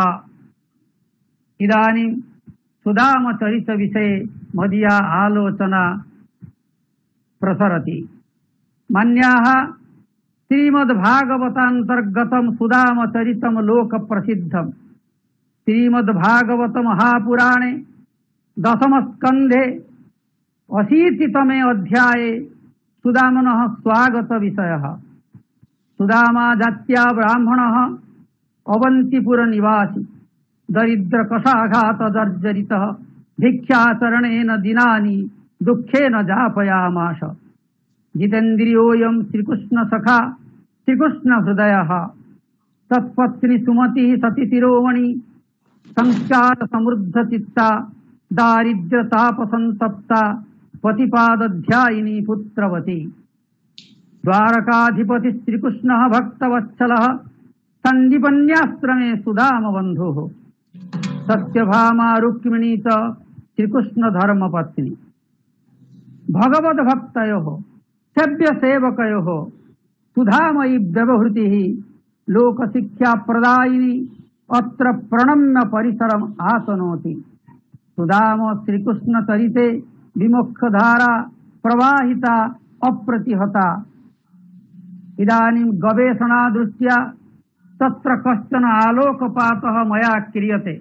इदानीं सुदामचरित विषये मदीया आलोचना प्रसरति। मान्याः श्रीमद्भागवतान्तर्गतं सुदामचरितं लोक प्रसिद्धं। श्रीमद्भागवत महापुराणे 10 स्कन्धे 80तमे अध्याये सुदामनः स्वागत विषयः। सुदामा जात्या ब्राह्मणः अवंतीपुर निवासी दरिद्र कषाघात जर्जरितः भिक्षाचरणेन दिनानि दुःखेन जापयामास। जितेन्द्रियोऽयं श्रीकृष्ण सखा श्रीकृष्ण हृदयः तत्पत्नी सुमतिः सती शिरोमणि संस्कार समृद्ध चित्ता दारिद्र्य ताप संतप्ता पतिपादध्यायिनी पुत्रवती। द्वारकाधिपति श्रीकृष्णः भक्तवत्सलः सन्दीपन्याश्रमे सुदाम बन्धुः। सत्यभामा रुक्मिणी च श्रीकृष्ण धर्मपत्नी। भगवद्भक्तयोः सेव्य सेवकयोः सुधामयी व्यवहृतिः लोकशिक्षा प्रदायिनी अत्र प्रणम्य परिसरम् आतनोति। सुदाम श्रीकृष्ण चरिते विमुखधारा प्रवाहिता अप्रतिहता। इदानीं गवेषणा दृष्ट्या तत्र कश्चन आलोकपातः मया क्रियते।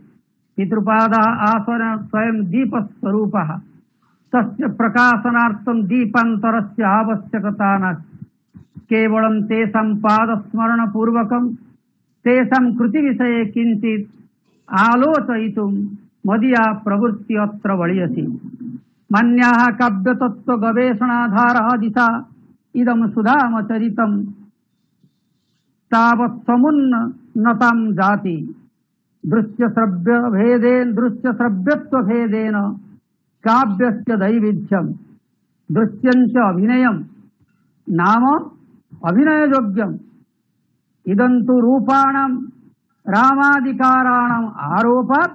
पितृपादः आसन स्वयं दीपस्वरूपः। तस्य प्रकाशनार्थं दीपान्तरस्य आवश्यकता नास्ति। केवलं तेषां पादस्मरणपूर्वकं तेषां कृतिविषये किञ्चित् आलोचयितुं मदीया प्रवृत्ति अत्र वळियसि। मान्याः काव्यतत्त्वगवेषणाधारः दिशा इदं सुधामचरितं तावत् समुन्नतां जाति। दृश्यश्रव्यत्वभेदेन काव्यस्य दैविध्यं दृश्यंच अभिनयम नाम अभिनययोग्यम इदंतु रूपाणाम रामादिकाराणाम आरोपात्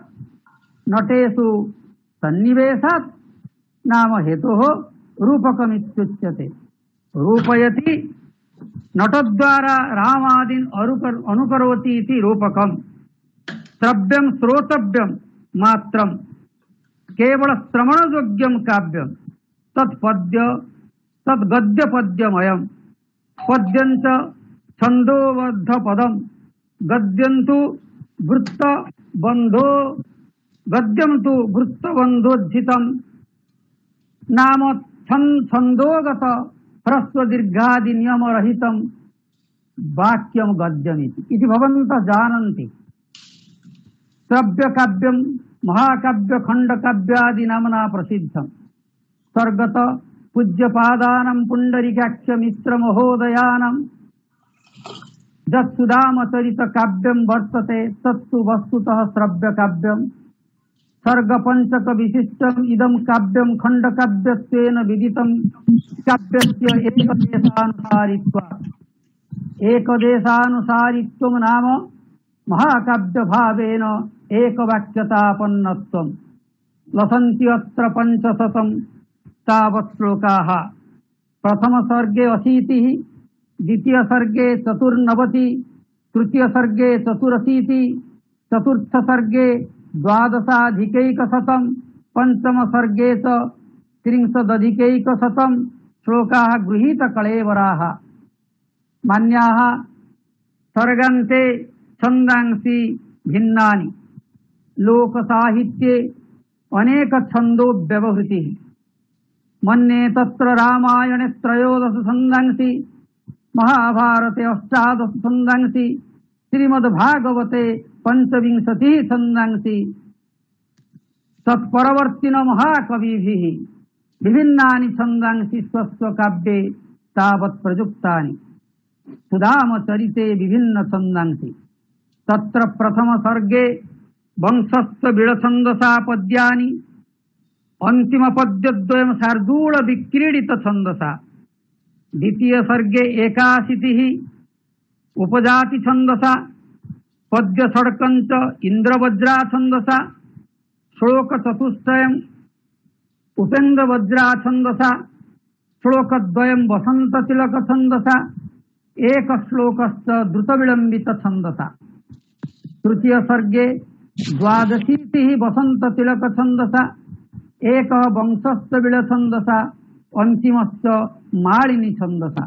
नटेषु सन्निवेशात् नाम हेतुः रूपकमित्युच्यते। रूपयति नटद्वारा रामादीन् अनुकरोति इति रूपकम्। श्रव्यं श्रोतव्यं मात्रं केवल श्रवणयोग्यं काव्यं तद्गद्यपद्यमयम्। पद्यञ्च छन्दोबद्धपदम् गद्यन्तु वृत्तबन्धोज्झितम् नाम छन्दोगत ह्रस्व दीर्घादि नियम रहितं वाक्यं गद्यमिति। इति भवन्तः जानन्ति। श्रव्य काव्यं महाकाव्य खंडकाव्यादि नामना प्रसिद्धम्। स्वर्गत पूज्यपादानं पुंडरीकाक्ष मिश्र महोदयानं यत्सुधामचरित काव्यं वर्तते तत्तु वस्तुतः श्रव्य काव्यम्। सर्ग पंचक विशिष्टम् इदं काव्यं खंडकाव्यत्वेन विदितं काव्यस्य एकदेशानुसारित्वं नाम महाकाव्य भावेन एकवाक्यतापन्नत्वम्। लसन्ति अत्र 500 तावत् श्लोकाः। प्रथम सर्गे 80, द्वितीय सर्गे 94, तृतीय सर्गे 84, चतुर्थ सर्गे 12+100, पंचम सर्गे 30+100 श्लोकाः गृहीत कलेवराः। मान्याः सर्गान्ते छन्दांसि भिन्नानि। लोक साहित्ये अनेक छन्दो व्यवहृतिः। मन्ये तत्र रामायणे 13 छन्दांसि, महाभारते 18 छन्दांसि, श्रीमद्भागवते 25 छन्दांसि। तत्परवर्तिन महाकविभिः विभिन्नानि छन्दांसि स्वस्वकाव्ये तावत् प्रयुक्तानि। सुधामचरिते विभिन्न छन्दांसि। तत्र प्रथम सर्गे वंशस्थ बिड़छन्दसा पद्यानि, अंतिम पद्यद्वयं शार्दूल विक्रीडित छन्दसा। द्वितीय सर्गे 81 उपजाति छन्दसा, पद्य षड्कञ्च इंद्रवज्रा छन्दसा। श्लोक चतुष्टयम् उपेन्द्रवज्रा छन्दसा, श्लोकद्वयं वसन्ततिलक छन्दसा, एक श्लोकश्च द्रुतविलम्बित छन्दसा। तृतीय सर्गे 22 वसन्ततिलक छन्दसा, एक वंशस्थ बिड़छन्दसा, अंतिमश्च मालिनी छन्दसा।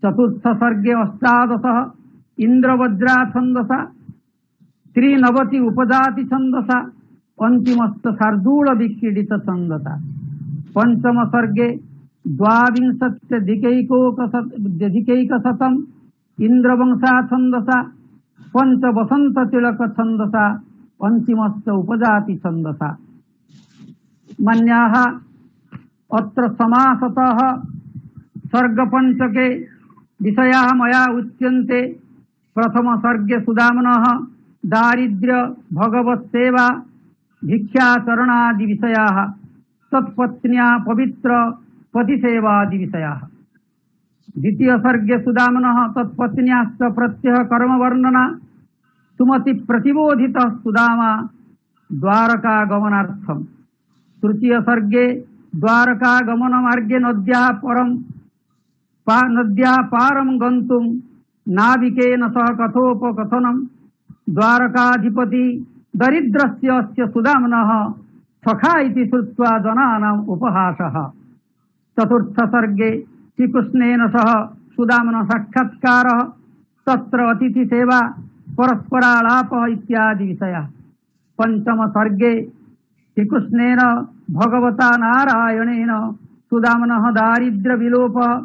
चतुर्थ सर्गे 18 इंद्रवज्रा छन्दसा, 93 उपजाति छन्दसा, अंतिमश्च शार्दूल विक्रीडित छन्दसा। पंचम सर्गे 22+100 इंद्रवंशा छन्दसा, पंच वसंत तिलक छन्दसा, अंतिमश्च उपजाति छन्दसा। मन्याः अत्र समासतः सर्गपंचके विषयाः मया उच्यन्ते। प्रथम सर्गे सुदामनः दारिद्र्य भगवत्सेवा भिक्षाचरणादि विषयाः, तत्पत्न्या पवित्र पतिसेवादि विषयाः। द्वितीय सर्गे सुदामनः तत्पत्न्याश्च प्रत्यह कर्म वर्णना। सुमति प्रतिबोधितः सुदामा द्वारका गमनार्थम्। तृतीय सर्गे द्वारका गमन मार्गे नद्याः पारं गन्तुं नाविकेन सह कथोपकथनम्। द्वारकाधिपति दरिद्रस्य अस्य सुदामनः सखा इति श्रुत्वा जनानाम् उपहासः। चतुर्थ सर्गे श्रीकृष्णेन सह सुदामनः साक्षात्कारः, तत्र अतिथि सेवा, परस्परालापः इत्यादि विषयाः। पंचम सर्गे श्रीकृष्णेन भगवता नारायणेन सुदामनः दारिद्र्य विलोपः,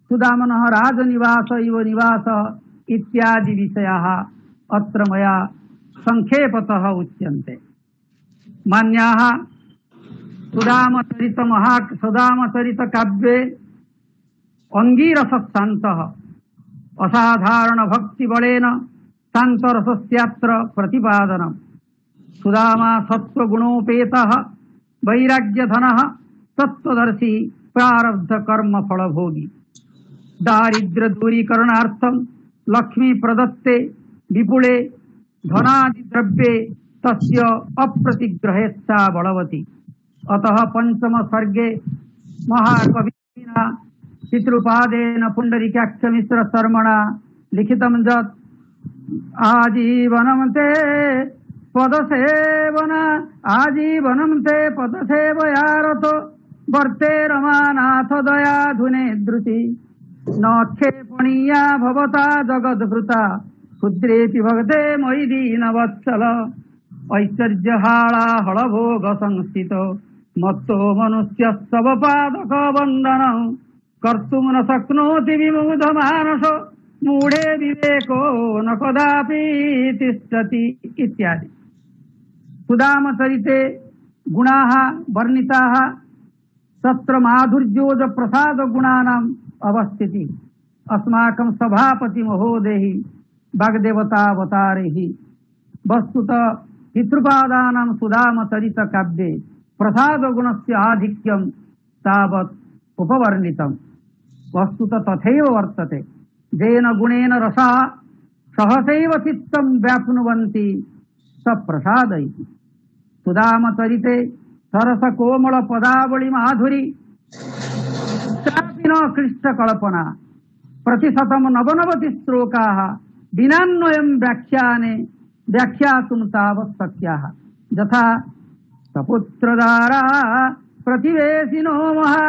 सुदामनः राजनिवास इव निवास इत्यादि विषयाः अत्र मया संक्षेपतः उच्यन्ते। मान्याः सुदामचरित काव्ये अंगीरसशान्तः असाधारण भक्ति बलेन शान्तरसस्यात्र प्रतिपादनम्। सुदामा सत्वगुणोपेतः वैराग्यधनः तत्वदर्शी प्रारब्ध कर्म फल भोगी। दारिद्र्य दूरीकरणार्थम लक्ष्मी प्रदत्ते विपुले धनादि द्रव्ये तस्य अप्रतिग्रहेच्छा बलवती। अतः पंचम सर्गे महाकविना पितृपादेन पुंडरीकाक्ष मिश्र शर्मणा लिखितं यत् आजीवनं ते पदसेवन आजीवनं ते पदसेवयारतो वर्ते रमानाथ दयाधुने धृति न क्षेपणीया भवता जगद्भृता क्षुद्रेति भगते मयि दीनवत्सल ऐश्वर्यहाळा हळभोग संस्थित मत्तो मनुष्य स्तवपादक वंदन कर्तुं न शक्नोति विमुग्ध मानस मूढे विवेको न कदापि तिष्ठति इत्यादि। सुदामचरिते गुणाः वर्णिताः तत्र माधुर्योज प्रसाद गुणानाम् अवस्थिति। अस्माकं सभापति महोदयः वाग्देवतावतारैः वस्तुतः पितृपादानां सुदामचरित काव्ये प्रसाद गुणस्य आधिक्यं तावत् उपवर्णितम्। वस्तुतः तथैव वर्तते। येन गुणेन रसाः सहसैव चित्तं व्याप्नुवन्ति स प्रसाद इति। सुदामचरिते सरस कोमल पदावली माधुरी चापि न क्लिष्ट कल्पना प्रतिशतं नवनवति श्लोकाः दिनान्वयं व्याख्याने व्याख्यातुं तावत् शक्याः। यथा सपुत्रदारा प्रतिवेशिनो महा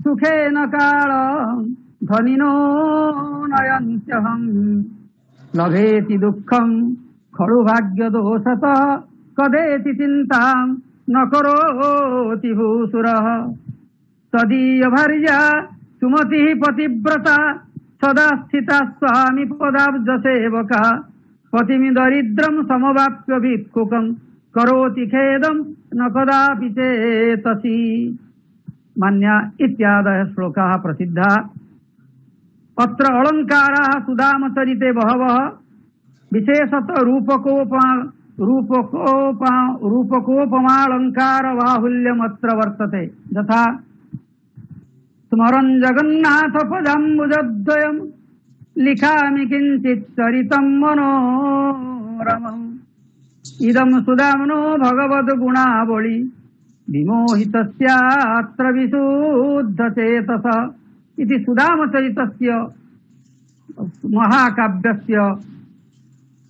सुखेन कालं धनिनो नयन्त्यहं लभेति दुःखं खलु भाग्यदोषतः कदेति चिन्तां न करोति भूसुरः तदीय भार्या सुमतिः पतिव्रता सदा स्थिता स्वामी पदाब्ज सेवका पतिमि दरिद्रं समवाप्य भिक्षुकं करोति खेदं न कदापि चेतसि। मान्या इत्यादयः श्लोकाः प्रसिद्धाः। अत्र अलङ्काराः सुदामचरिते बहवः विशेषतः रूपकोपमालङ्कार बाहुल्यमत्र वर्तते। यथा स्मरन् जगन्नाथ पदाम्बुजद्वयं लिखामि किञ्चित् चरितं मनोरमम् इदं सुदाम्नो भगवद्गुणावळि विमोहितस्यात्र विशुद्धचेतसः इति सुदामचरितस्य महाकाव्यस्य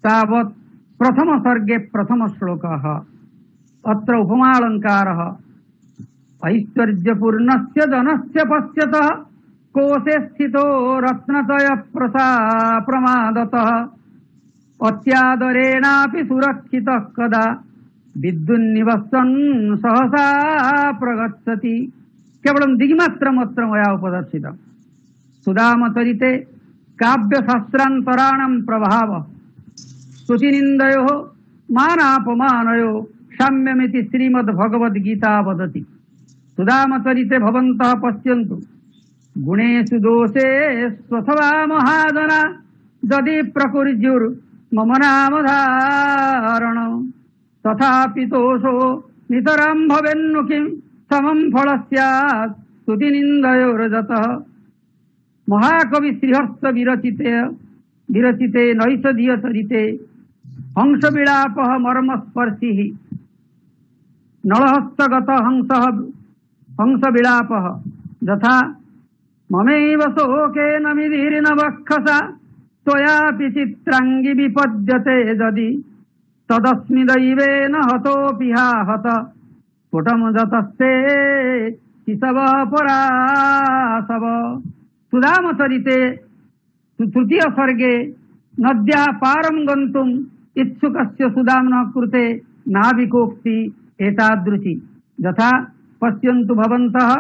तावत् प्रथम सर्गे प्रथम श्लोकः। अत्र उपमालङ्कारः ऐश्वर्यपूर्णस्य जनस्य पश्यतः कोशे स्थितो रत्नतय प्रमादतः अत्यादरेणापि सुरक्षितः कदा विद्युन्निवसन् सहसा प्रगच्छति। केवलं दिग्मात्रमत्र मया उपदर्शितम्। सुदामचरिते काव्यशास्त्रान्तराणां प्रभावः स्तुतिनिन्दयोः मानापमानयोः साम्यमिति श्रीमद्भगवद्गीता वदति। सुदामचरिते भवन्तः पश्यन्तु गुणेषु दोषेष्वथवा महाजना यदि प्रकुर्युर्मम नामधारणं तथापि दोषो नितरां भवेन्नु किं समं फलस्यात् स्तुतिनिन्दयोर्जतः। महाकवि श्रीहर्ष विरचिते नैषधीयचरिते हंसविलापः मर्मस्पर्शिः नलहस्तगत हंसविलापः यथा ममैव शोकेन मिदीर्न वक्षसा त्वयापि चित्राङ्गी विपद्यते यदि तदस्मि दैवेन हतोऽपि हत स्फुटं जतस्ते शिशवः पराशव। सुदामचरिते तृतीय सर्गे नद्याः पारं गन्तुम् इच्छुकस्य सुदाम्नः कृते नाविकोक्ति एतादृशी। यथा पश्यन्तु भवन्तः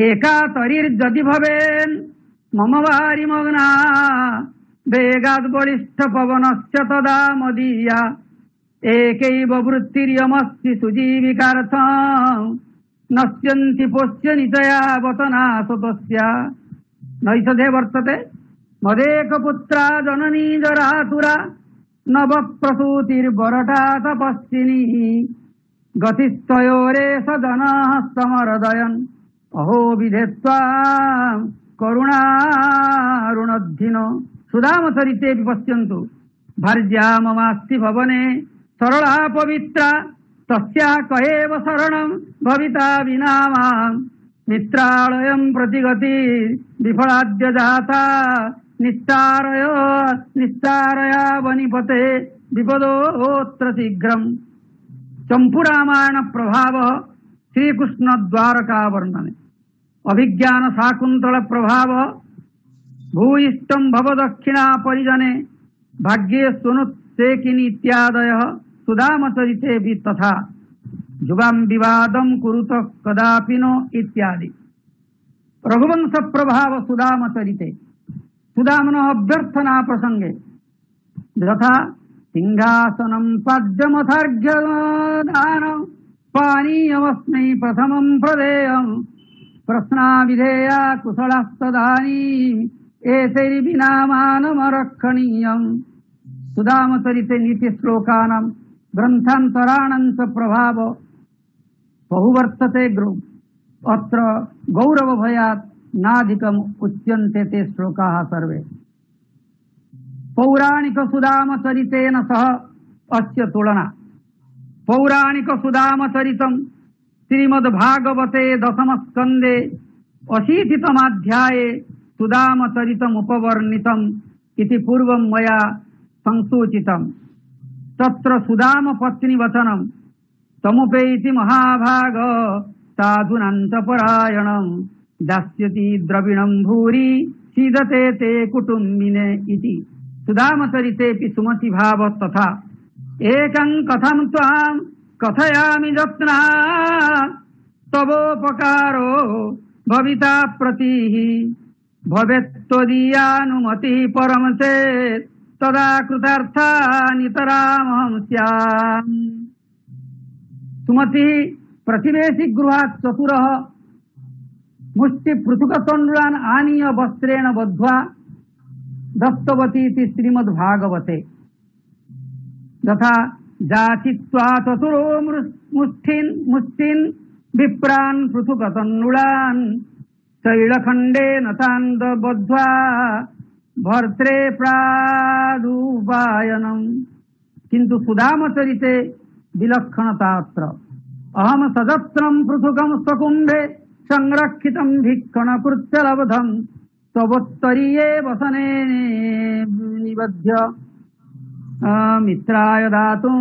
एका तरिर्जदि भवेन् मम वारिमग्ना वेगाद् बलिष्ठ पवनस्य तदा मदीया एकैव वृत्तिर्यमस्ति सुजीविकार्थं नश्यन्ति पोष्यनितया वतनासतस्य। नैषधे वर्तते मदेकपुत्रा जननी जरातुरा नवप्रसूतिर्वरटा तपस्विनी गतिस्तयोरे सदनाः समरदयन् अहो विधेत्वा करुणारुणद्धिनो। सुधामचरिते विपश्यन्तु। भार्या ममास्ति भवने सरला पवित्रा तस्याः कएव शरणं भविता विना माम्। मित्रालयं प्रतिगति विफलाद्य जाता निस्तारया वनिपते विपदोऽत्र शीघ्रम्। चंपूरामायण प्रभाव श्रीकृष्ण द्वारका वर्णने। अभिज्ञान शाकुंतल प्रभाव भूयिष्ठं भव दक्षिणा परिजने भाग्ये सुनुत्सेकिनी इत्यादयः सुदामचरिते भी तथा। जुगाम विवादम कुरुत कदापि नो इत्यादि। रघुवंश प्रभाव सुदामचरिते। सुदामन अभ्यर्थना प्रसंगे यथा सिंहासनं पाद्यमथार्घ्यदान पानीयमस्मै प्रथमं प्रदेयम् प्रश्ना विधेया कुशलास्तदानी एतैर्विना मानमरक्षणीयम्। सुदामचरिते नीति श्लोकानां ग्रंथान्तराणां च प्रभाव बहुवर्तते। अत्र गौरव भयात् नाधिकम् उच्यन्ते ते श्लोकाः सर्वे। पौराणिक सुदामचरितेन सह अस्य तुलना। पौराणिक सुदामचरितं श्रीमद्भागवते दशमस्कन्धे 80तमाध्याये सुदामचरितमुपवर्णितम् इति पूर्वं मया संसूचितम्। तत्र सुदाम पत्नी वचनं समुपेति महाभाग साधूनां परायणं दास्यति द्रविणं भूरि सीदते ते कुटुम्बिने इति। सुदामचरितेऽपि सुमति भाव तथा। एकं कथं त्वां कथयामि जत्ना तवोपकारो भविता प्रतीः भवेत्त्वदीयानुमतिः परं चेत् तदा कृतार्था नितरामहं स्याम्। सुमतिः प्रतिवेशी गृहात् चतुरः मुष्टि पृथुकतण्डुलान् आनीय वस्त्रेण बद्ध्वा दत्तवती इति श्रीमद्भागवते। यथा जाचित्वा चतुरो मुष्टिन् विप्रान् पृथुकतण्डुलान् शैलखण्डेन तान् बद्ध्वा भर्त्रे प्रादुपायनम्। किन्तु सुदामचरिते विलक्षणता अत्र। अहं सजत्रं पृथुकं स्वकुम्भे संरक्षितं भिक्षणकृत्यलब्धं स्वोत्तरीये वसने निबध्य मित्राय दातुं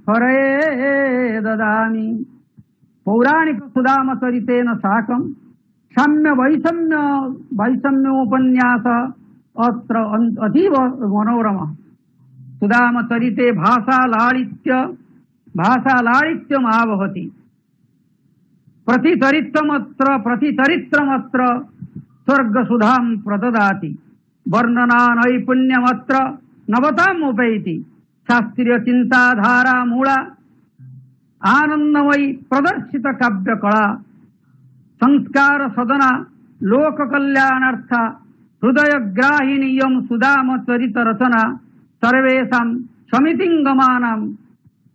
हरये ददामि। पौराणिक सुदामचरितेन साकं साम्य वैषम्योपन्यास अत्र अतीव मनोरमः। सुदामचरिते भाषालालित्यमावहति। प्रतिचरित्रमत्र स्वर्गसुधां प्रददाति। वर्णना नैपुण्यमत्र नवताम् उपैति। शास्त्रीय चिंताधारा मूला आनंदमयी प्रदर्शित काव्यकला। संस्कार सदना लोक कल्याणार्थ हृदयग्राहिणीयं सुदामचरित रचना सर्वेषां समितिंगमानां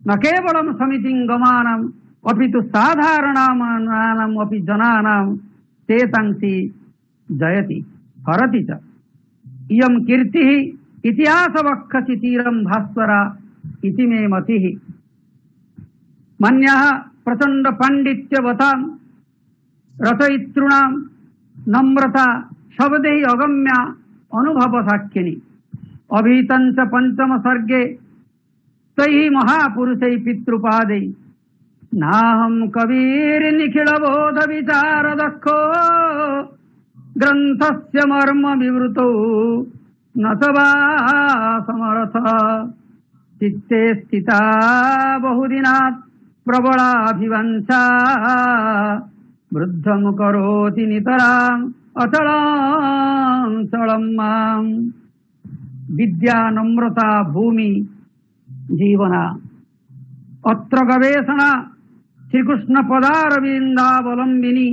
न केवलं समितिंगमानां अपितु साधारणानाम् अपि जनानां चेतांसि जयति हरति च। इयं कीर्तिः इतिहासवक्षचितीरं भास्वरा इति मे मतिः। मन्यः प्रचंड पाण्डित्यवतां रचयितॄणां नम्रता शब्दैः अगम्या अनुभव साक्षिणी। अभीतं च पंचम सर्गे तैः महापुरुषैः पितृपादैः नाहं कविर्निखिल बोध विचार दक्षो ग्रंथस्य मर्म विवृतो न सवा समर्थ। चित्ते स्थिता बहुदिनात् प्रबलाभिवंशा वृद्धं करोति नितराम् अचलं चलं माम्। विद्या नम्रता भूमि जीवना। अत्र गवेषणा श्रीकृष्ण पदारविन्दावलंबिनी।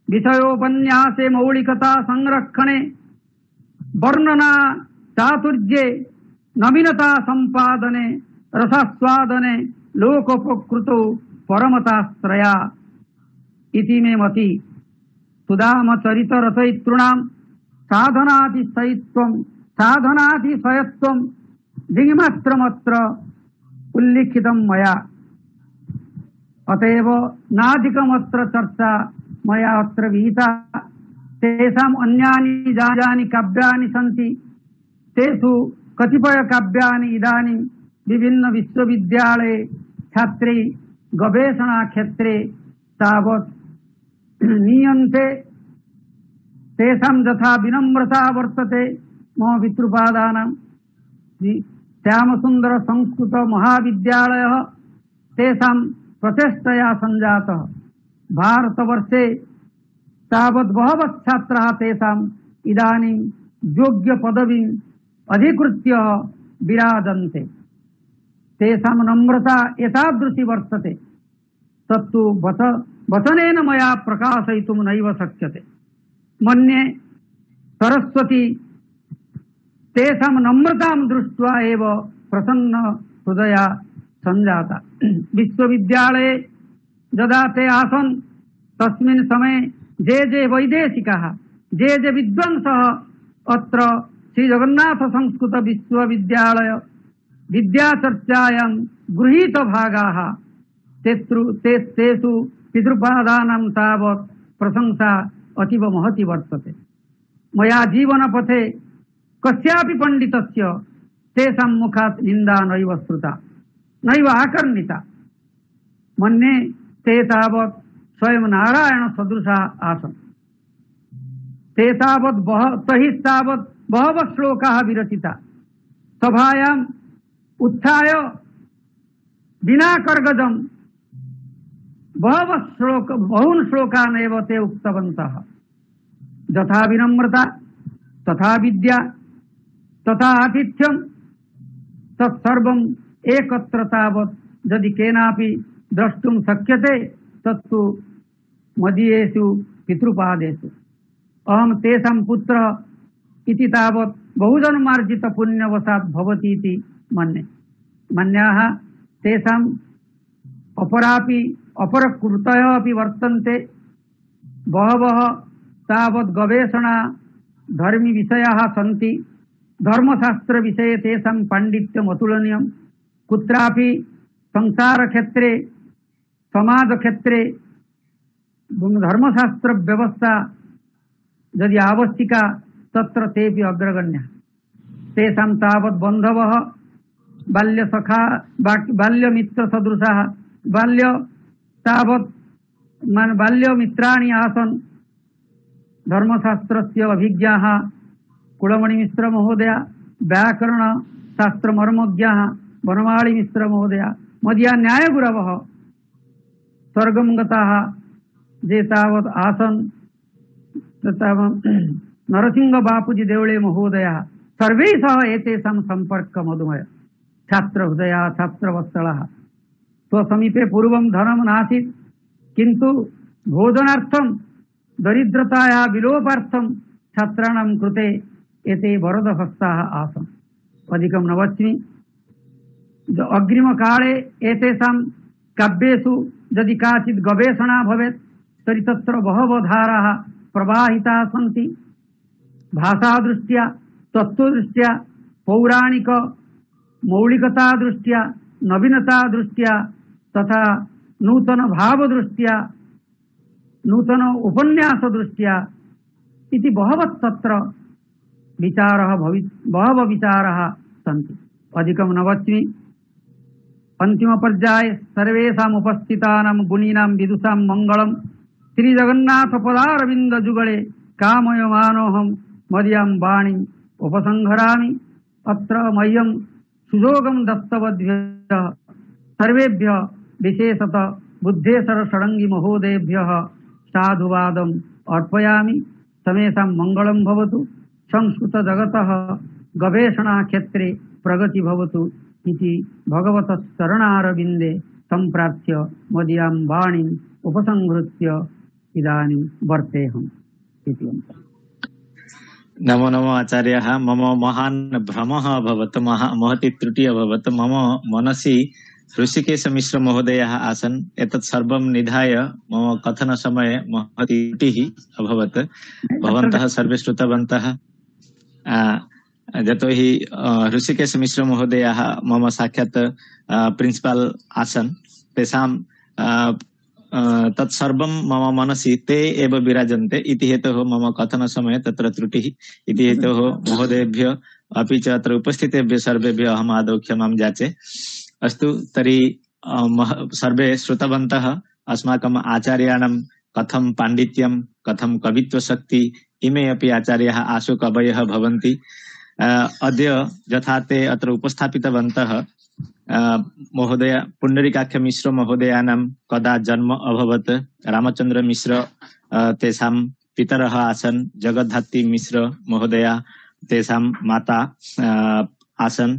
विषयोपन्यासे मौलिकता संरक्षणे वर्णना चातुर्ये नवीनता संपादने रसास्वादने लोकोपकृतो परमताश्रया इति मे मति सुदाम चरित रचयितॄणां साधनातिशयत्वं दिङ्मात्रमत्र उल्लिखितं मया। अतएव नाधिकमत्र चर्चा मया अत्र विहिता। तेषाम् अन्यानि जाजानि काव्यानि सन्ति। तेषु कतिपय काव्यानि इदानीं विभिन्न विश्वविद्यालये छात्रे गवेषणा क्षेत्रे तावत् नीयन्ते। तेषां यथा विनम्रता वर्तते मम पितृपादानां श्यामसुन्दर संस्कृत महाविद्यालयः तेषां प्रचेष्टया संजातः। भारतवर्षे तावत् बहवः छात्राः तेषाम् इदानीं योग्य पदवीम् अधिकृत्य विराजन्ते। तेषां नम्रता एतादृशी वर्तते तत्तु वचनेन मया प्रकाशयितुं नैव शक्यते। मन्ये सरस्वती तेषां नम्रतां दृष्ट्वा एव प्रसन्न हृदया संजाता। विश्वविद्यालये यदा ते आसन् तस्मिन् समये जे वैदेशिकाः जे विद्वांसः अत्र श्री जगन्नाथ संस्कृत विश्वविद्यालय विद्याचर्चायां गृहीत भागाः तेषु पितृपादानां तावत् प्रशंसा अतीव महती वर्तते। मया जीवनपथे कस्यापि पण्डितस्य तेषां मुखात् निन्दा नैव श्रुता नैव आकर्णिता। मन्ये ते तावत् स्वयं नारायण सदृशा आसन्। ते तावत् तैः तावत् बहवः श्लोकाः विरचिता। सभायाम् उत्थाय विना कर्गजं बहून् श्लोकान् एव ते उक्तवन्तः। यथा विनम्रता तथा विद्या तथा आतिथ्यं तत्सर्वम् एकत्र तावत् यदि केनापि द्रष्टुं शक्यते तत्तु मदीयेषु पितृपादेषु। अहं तेषां पुत्रः इति तावत् बहुजन्मार्जित पुण्यवशात् भवति इति मन्ये। मन्याः तेषाम् अपरकृतयः अपि वर्तन्ते। बहवः तावत् गवेषणा धर्मी विषयाः सन्ति। धर्मशास्त्र विषये तेषां पाण्डित्यम् अतुलनीयम्। कुत्रापि संसार क्षेत्रे समाज क्षेत्रे धर्मशास्त्र व्यवस्था यदि आवश्यका तत्र तेपि अग्रगण्यः। तेषां तावत् बन्धवः बाल्यसखा बाल्यमित्रसदृशाः बाल्यमित्राणि आसन्। धर्मशास्त्रस्य अभिज्ञाः कुलमणिमिश्र महोदया, व्याकरण शास्त्र मर्मज्ञाः वनमाळी मिश्र महोदया, मदीया न्यायगुरवः स्वर्गं गताः जे तावत् आसन्। नरसिंह बापूजी देवळे महोदयः सर्वैः सह एतेषां सम्पर्क मधुमय। छात्रहृदया छात्रवत्सलः। स्वसमीपे पूर्वं धनं नासीत् किन्तु भोजनार्थं दरिद्रतायाः विलोपार्थं छात्राणां कृते एते वरदहस्ताः आसन्। अधिकं न वच्मि। अग्रिमकाले एतेषां काव्येषु यदि काचित् गवेषणा भवेत् तर्हि तत्र बहवः धाराः प्रवाहिताः सन्ति। भाषादृष्ट्या तत्त्वदृष्ट्या पौराणिक मौलिकता दृष्ट्या नवीनता दृष्ट्या तथा नूतन भावदृष्ट्या नूतन उपन्यास दृष्ट्या इति बहवः तत्र बहवः विचाराः सन्ति। अधिकं न वच्मि। अंतिम पर्याये सर्वेषाम् उपस्थितानां गुणीनां विदुषां मङ्गलं श्री जगन्नाथ पदारविन्द जुगले कामयमानोऽहं मदीयां वाणीम् उपसंहरामि। अत्र मह्यं सुयोगं दत्तवद्भ्यः सर्वेभ्यः विशेषतः बुद्धेश्वर षडङ्गी महोदयेभ्यः साधुवादम् अर्पयामि। समेषां मङ्गलं भवतु। संस्कृत जगतः गवेषणा क्षेत्रे प्रगति भवतु इति भगवतः चरणारविन्दे सम्प्रार्थ्य मदीयां वाणीम् उपसंहृत्य इदानीं वर्तेऽहम् इति। नमो नमो आचार्यः। मम महान् भ्रमः अभवत्, महती त्रुटिः अभवत्। मम मनसि ऋषिकेश मिश्र महोदयः आसन्। एतत् सर्वं निधाय मम कथनसमये महती त्रुटिः अभवत्। भवन्तः सर्वे श्रुतवन्तः। यतोहि ऋषिकेश मिश्र महोदयः मम साक्षात् प्रिन्सिपाल् आसन्। तेषां तत्सर्वं मम मनसि ते एव विराजन्ते इति हेतोः मम कथनसमये तत्र त्रुटिः इति हेतोः महोदयेभ्यः अपि च अत्र उपस्थितेभ्यः सर्वेभ्यः अहम् आदौ क्षमां याचे। अस्तु, तर्हि सर्वे श्रुतवन्तः अस्माकम् आचार्याणां कथं पाण्डित्यं, कथं कवित्वशक्ति, इमे अपि आचार्याः आशु कवयः भवन्ति। अद्य यथा ते अत्र उपस्थापितवन्तः, महोदय पुण्डरीकाक्ष मिश्र महोदयानां कदा जन्म अभवत्। रामचन्द्र मिश्र तेषां पितरः आसन्। जगद्धात्री मिश्र महोदया तेषां माता आसन्,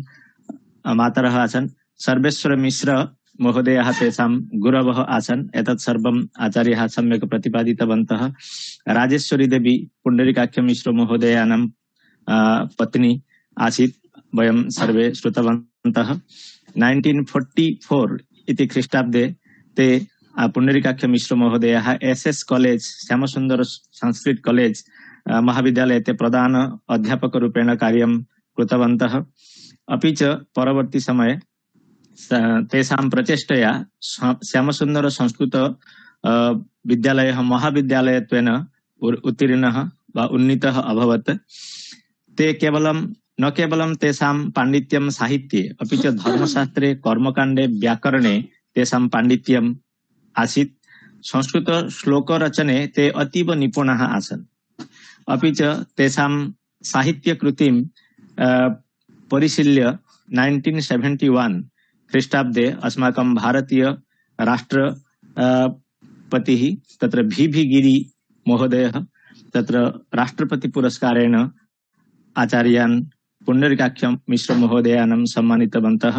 मातरः आसन्। सर्वेश्वर मिश्र महोदयः तेषां गुरवः आसन्। एतत् सर्वम् आचार्याः सम्यक् प्रतिपादितवन्तः। राजेश्वरी देवी पुण्डरीकाक्ष मिश्र महोदयानां पत्नी आसीत्, वयं सर्वे श्रुतवन्तः। 1944 इति ख्रीष्टाब्दे ते पुण्डरीकाक्ष मिश्र महोदयः SS college, Shyamsundar Sanskrit college महाविद्यालये ते प्रधान अध्यापकरूपेण कार्यं कृतवन्तः। अपि च परवर्ती समये तेषां प्रचेष्टया श्यामसुन्दर संस्कृत विद्यालयः महाविद्यालयत्वेन उत्तीर्णः वा उन्नीतः अभवत्। ते न केवलं तेषां पाण्डित्यं साहित्ये अपि च धर्मशास्त्रे, कर्मकाण्डे, व्याकरणे तेषां पाण्डित्यम् आसीत्। संस्कृत श्लोकरचने ते अतीव निपुणाः आसन्। अपि च तेषां साहित्यकृतिं परिशील्य 1971 ख्रीष्टाब्दे अस्माकं भारतीय राष्ट्रपतिः तत्र VV गिरि महोदयः तत्र राष्ट्रपति पुरस्कारेण आचार्यान् पुण्डरीकाक्ष मिश्र महोदयानां सम्मानितवन्तः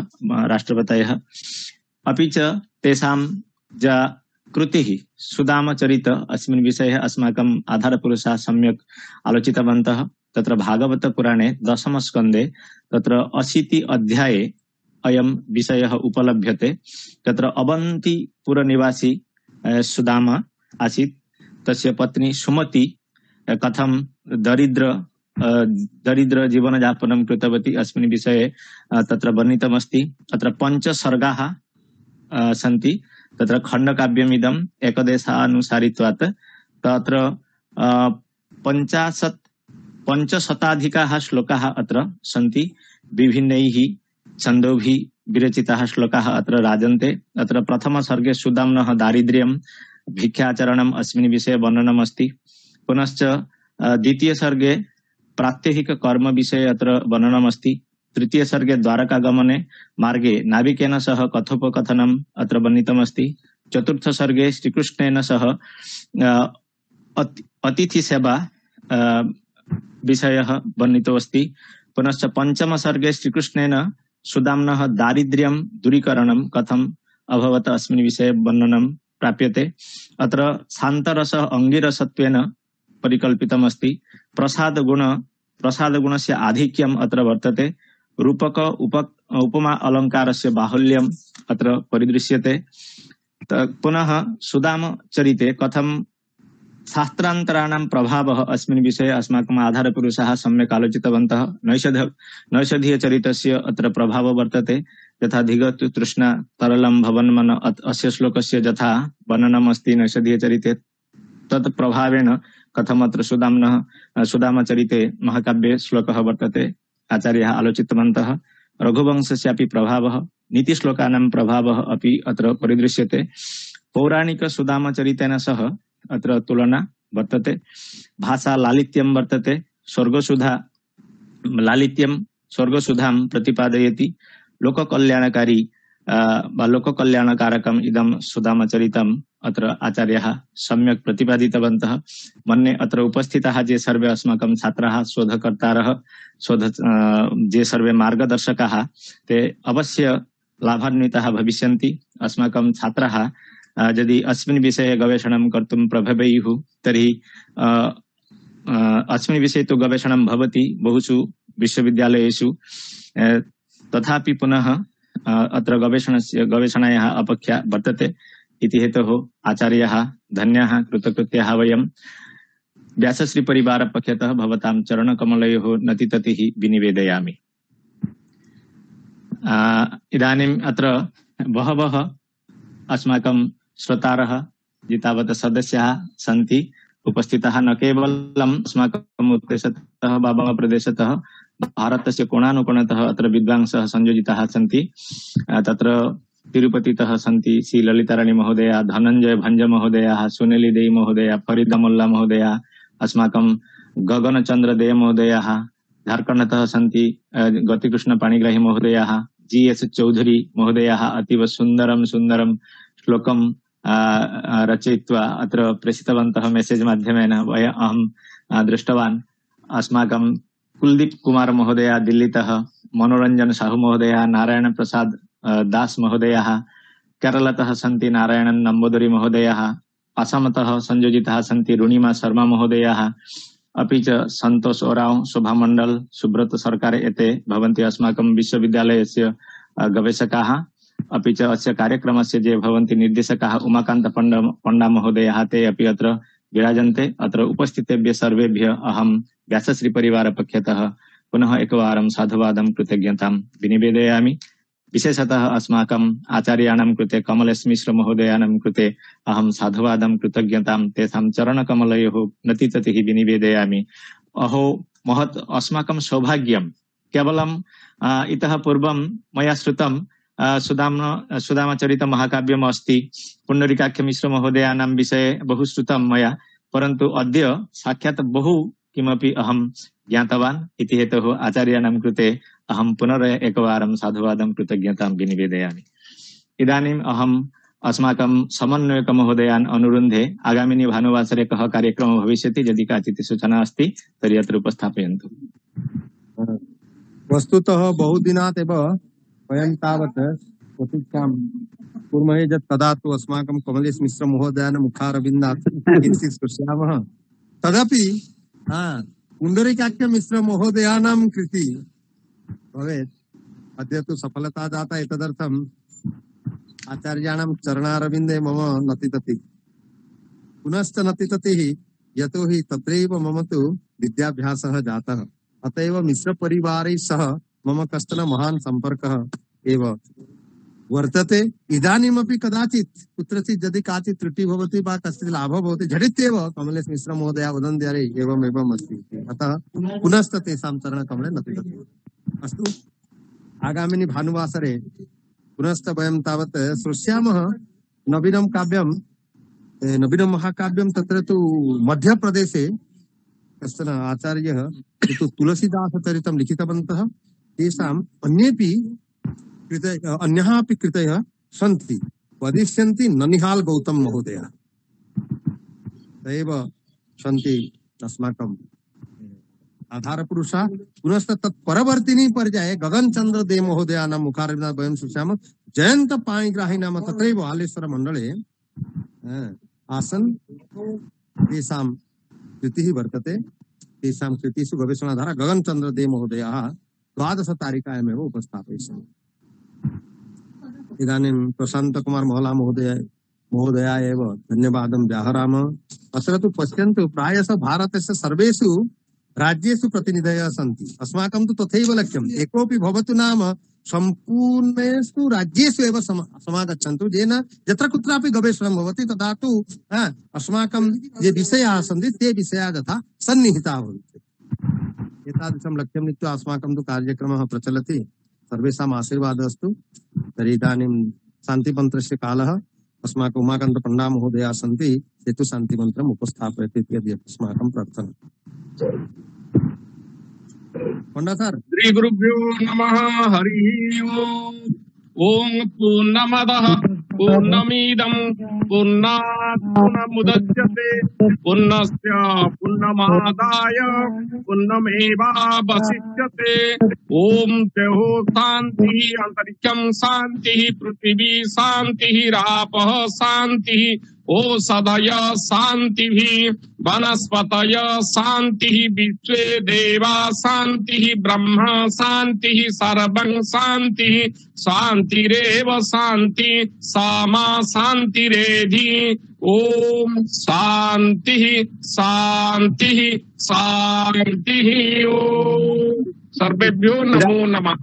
राष्ट्रपतयः। अपि च तेषां कृतिः सुदामचरित, अस्मिन् विषये अस्माकम् आधारपुरुषाः सम्यक् आलोचितवन्तः। तत्र भागवत पुराणे 10 स्कन्धे तत्र 80 अध्याये अयं विषयः उपलभ्यते। तत्र अवन्तिपुर निवासी सुदामा आसीत्। तस्य पत्नी सुमति कथं दरिद्र जीवन यापनं कृतवती अस्मिन् विषये तत्र वर्णितमस्ति। अत्र 5 सर्गाः सन्ति। तत्र खण्डकाव्यमिदम् एकदेशानुसारित्वात् तत्र 500 श्लोकाः अत्र सन्ति। विभिन्नैः छन्दोभिः विरचिताः श्लोकाः अत्र राजन्ते। अत्र प्रथम सर्गे सुदाम्नः दारिद्र्यं भिक्षाचरणम् अस्मिन् विषये वर्णनम् अस्ति। पुनश्च द्वितीय सर्गे प्रात्यहिक कर्म विषये अत्र वर्णनम् अस्ति। तृतीय सर्गे द्वारकागमने मार्गे नाविकेन सह कथोपकथनम् अत्र वर्णितमस्ति। चतुर्थ सर्गे श्रीकृष्णेन सह अतिथि सेवा विषयः वर्णितो अस्ति। पुनश्च पंचम सर्गे श्रीकृष्णेन सुदाम्नः दारिद्र्यं दूरीकरणं कथम् अभवत् अस्मिन् विषये वर्णनं प्राप्यते। अत्र शान्तरसः अंगिरसत्वेन परिकल्पितमस्ति। प्रसादगुणस्य आधिक्यम् अत्र वर्तते। रूपक उपमा अलङ्कारस्य बाहुल्यम् अत्र परिदृश्यते। पुनः सुदामचरिते कथं शास्त्रान्तराणां प्रभावः अस्मिन् विषये अस्माकम् आधारपुरुषाः सम्यक् आलोचितवन्तः। नैषधीयचरितस्य अत्र प्रभावः वर्तते। यथा धिगतु तृष्णा तरलं भवन्मन अस्य श्लोकस्य यथा वर्णनम् अस्ति नैषधीयचरिते, तत् प्रभावेण कथम् अत्र सुदामचरिते महाकाव्ये श्लोकः वर्तते आचार्याः आलोचितवन्तः। रघुवंशस्यापि प्रभावः, नीतिश्लोकानां प्रभावः अपि अत्र परिदृश्यते। पौराणिक सुदामचरितेन सह अत्र तुलना वर्तते। भाषा लालित्यं वर्तते। स्वर्गसुधां प्रतिपादयति। लोककल्याणकारी वा लोककल्याणकारकम् इदं सुदामचरितम् अत्र आचार्याः सम्यक् प्रतिपादितवन्तः। मन्ये अत्र उपस्थिताः ये सर्वे अस्माकं छात्राः, शोधकर्तारः, ये सर्वे मार्गदर्शकाः, ते अवश्य लाभान्विताः भविष्यन्ति। अस्माकं छात्राः यदि अस्मिन् विषये गवेषणं कर्तुं प्रभवेयुः तर्हि अस्मिन् विषये तु गवेषणं भवति बहुषु विश्वविद्यालयेषु। तथापि पुनः अत्र गवेषणायाः अपेक्षा वर्तते इति हेतोः आचार्याः धन्याः कृतकृत्याः वयं व्यासश्री परिवार पक्षतः भवतां चरणकमलयोः नतिततिः विनिवेदयामि। इदानीम् अत्र बहवः अस्माकं श्रोतारः ये तावत् सदस्याः सन्ति उपस्थिताः, न केवलम् अस्माकम् उत्तरतः वा बङ्गप्रदेशतः, भारतस्य कोणानुकोणतः अत्र विद्वांसः संयोजिताः सन्ति। तत्र तिरुपतितः सन्ति श्री ललिताराणी महोदया, धनञ्जय भंज महोदयाः, सुनीली देई महोदया, फरीदा मोल्ला महोदया, अस्माकं गगनचंद्र दे महोदयाः, झारखण्डतः सन्ति गतिकृष्ण पाणिग्राही महोदयाः, GS चौधरी महोदयाः अतीव सुन्दरं श्लोकं रचयित्वा अत्र प्रेषितवन्तः मेसेज माध्यमेन अहं दृष्टवान्। अस्माकं कुलदीप कुमार महोदया दिल्लीतः, मनोरंजन साहू महोदया, नारायण प्रसाद दास महोदयाः, केरलतः सन्ति नारायणन नम्बोदरी महोदयाः, असमतः संयोजिताः सन्ति रुणिमा शर्मा महोदयाः, अपि च संतोष ओराव, शोभा मंडल, सुब्रत सरकार एते भवन्ति अस्माकं विश्वविद्यालयस्य गवेषकाः। अपि च अस्य कार्यक्रमस्य ये भवन्ति निर्देशकाः उमाकान्त पंडा महोदयाः, ते अपि अत्र विराजन्ते। अत्र उपस्थितेभ्यः सर्वेभ्यः अहं व्यासश्री परिवार पक्षतः पुनः एकवारं साधुवादं कृतज्ञतां विनिवेदयामि। विशेषतः अस्माकम् आचार्याणां कृते कमलेश मिश्र महोदयानां कृते अहं साधुवादं कृतज्ञतां तेषां चरणकमलयोः नतिततिः विनिवेदयामि। अहो महत् अस्माकं सौभाग्यं, केवलं इतः पूर्वं मया श्रुतं सुदामचरित महाकाव्यम् अस्ति, पुण्डरीकाक्ष मिश्र महोदयानां विषये बहु श्रुतं मया, परन्तु अद्य साक्षात् बहु किमपि अहं ज्ञातवान् इति हेतोः आचार्याणां कृते अहं पुनरेकवारं साधुवादं कृतज्ञतां विनिवेदयामि। इदानीम् अहम् अस्माकं समन्वयक महोदयान् अनुरुन्धे आगामिनि भानुवासरे कः कार्यक्रमः भविष्यति, यदि काचित् सूचना अस्ति तर्हि अत्र उपस्थापयन्तु। वस्तुतः बहुदिनात् एव वयं तावत् प्रतीक्षां कुर्मः यत् तदा तु अस्माकं कमलेश मिश्र महोदयानां मुखारविन्दात् किञ्चित् श्रुष्यामः। तदपि पुण्डरीकाक्ष मिश्र महोदयानां कृते भवेत्। अद्य तु सफलता जाता, एतदर्थम् आचार्याणां चरणारविन्दे मम नतिततिः, पुनश्च नतिततिः, यतोहि तत्रैव मम तु विद्याभ्यासः जातः। अत एव मिश्रपरिवारैः सह मम कश्चन महान् सम्पर्कः एव वर्तते। इदानीमपि कदाचित् कुत्रचित् यदि काचित् त्रुटिः भवति वा कश्चित् लाभः भवति, झटित्येव कमलेश मिश्र महोदय वदन्ति अरे एवम् एवम् अस्ति। अतः पुनश्च तेषां चरणकमले नतिततिः। अस्तु, आगामिनि भानुवासरे पुनश्च वयं तावत् श्रोष्यामः नवीनं काव्यं, नवीनं महाकाव्यं। तत्र तु मध्यप्रदेशे कश्चन आचार्यः तुलसीदासचरितं लिखितवन्तः। तेषाम् अन्यः अपि कृतयः सन्ति, वदिष्यन्ति ननिहाल गौतम महोदय एव सन्ति अस्माकम् आधारपुरुषः। पुनश्च तत्परवर्तिनी पर्याये गगनचंद्र दे महोदयानां मुखारविन्दात् वयं श्रुष्यामः। जयंत पाणिग्राही नाम तत्रैव हालेश्वर मण्डले आसन्। तेषां कृतिः वर्तते, तेषां कृतिषु गवेषणाधारा गगनचंद्र दे महोदयाः 12 तारिकायामेव उपस्थापयिष्यन्ति। इदानीं प्रशांत कुमार महला महोदया एव धन्यवादं व्याहरामः। अत्र तु पश्यन्तु, प्रायशः भारतस्य सर्वेषु राज्येषु प्रतिनिधयः सन्ति। अस्माकं तु तथैव लक्ष्यम्, एकोऽपि भवतु नाम सम्पूर्णेषु राज्येषु एव समागच्छन्तु, येन यत्र कुत्रापि गवेषणं भवति तदा तु अस्माकं ये विषयाः सन्ति ते विषयाः तथा सन्निहिताः भवन्ति। एतादृशं लक्ष्यं नीत्वा अस्माकं तु कार्यक्रमः प्रचलति। सर्वेषाम् आशीर्वादः अस्तु। तर्हि इदानीं शान्तिमन्त्रस्य कालः। अस्माकम् उमाकान्त पण्डा महोदयाः सन्ति, ते तु शान्तिमन्त्रम् उपस्थापयति इति अस्माकं प्रार्थना। पंडा सर। श्री गुरुभ्यो नमः। हरि ओम पूर्णमदः पूर्णमिदं पूर्णात् पूर्णमुदच्यते पूर्णस्य पूर्णमादाय पूर्णमेवावशिष्यते। ओम तेहो शांति, अंतरिक्षं शांति, पृथिवी शांति, रापः शांति, ओषधय शान्तिः वनस्पतय शान्तिः विश्वे देवा शान्तिः ब्रह्म शान्तिः सर्वं शान्तिः शान्तिरेव शान्ति सामा शान्तिरेधि ओम शान्तिः शान्तिः शान्तिः ओम सर्वेभ्यो नमो नमः।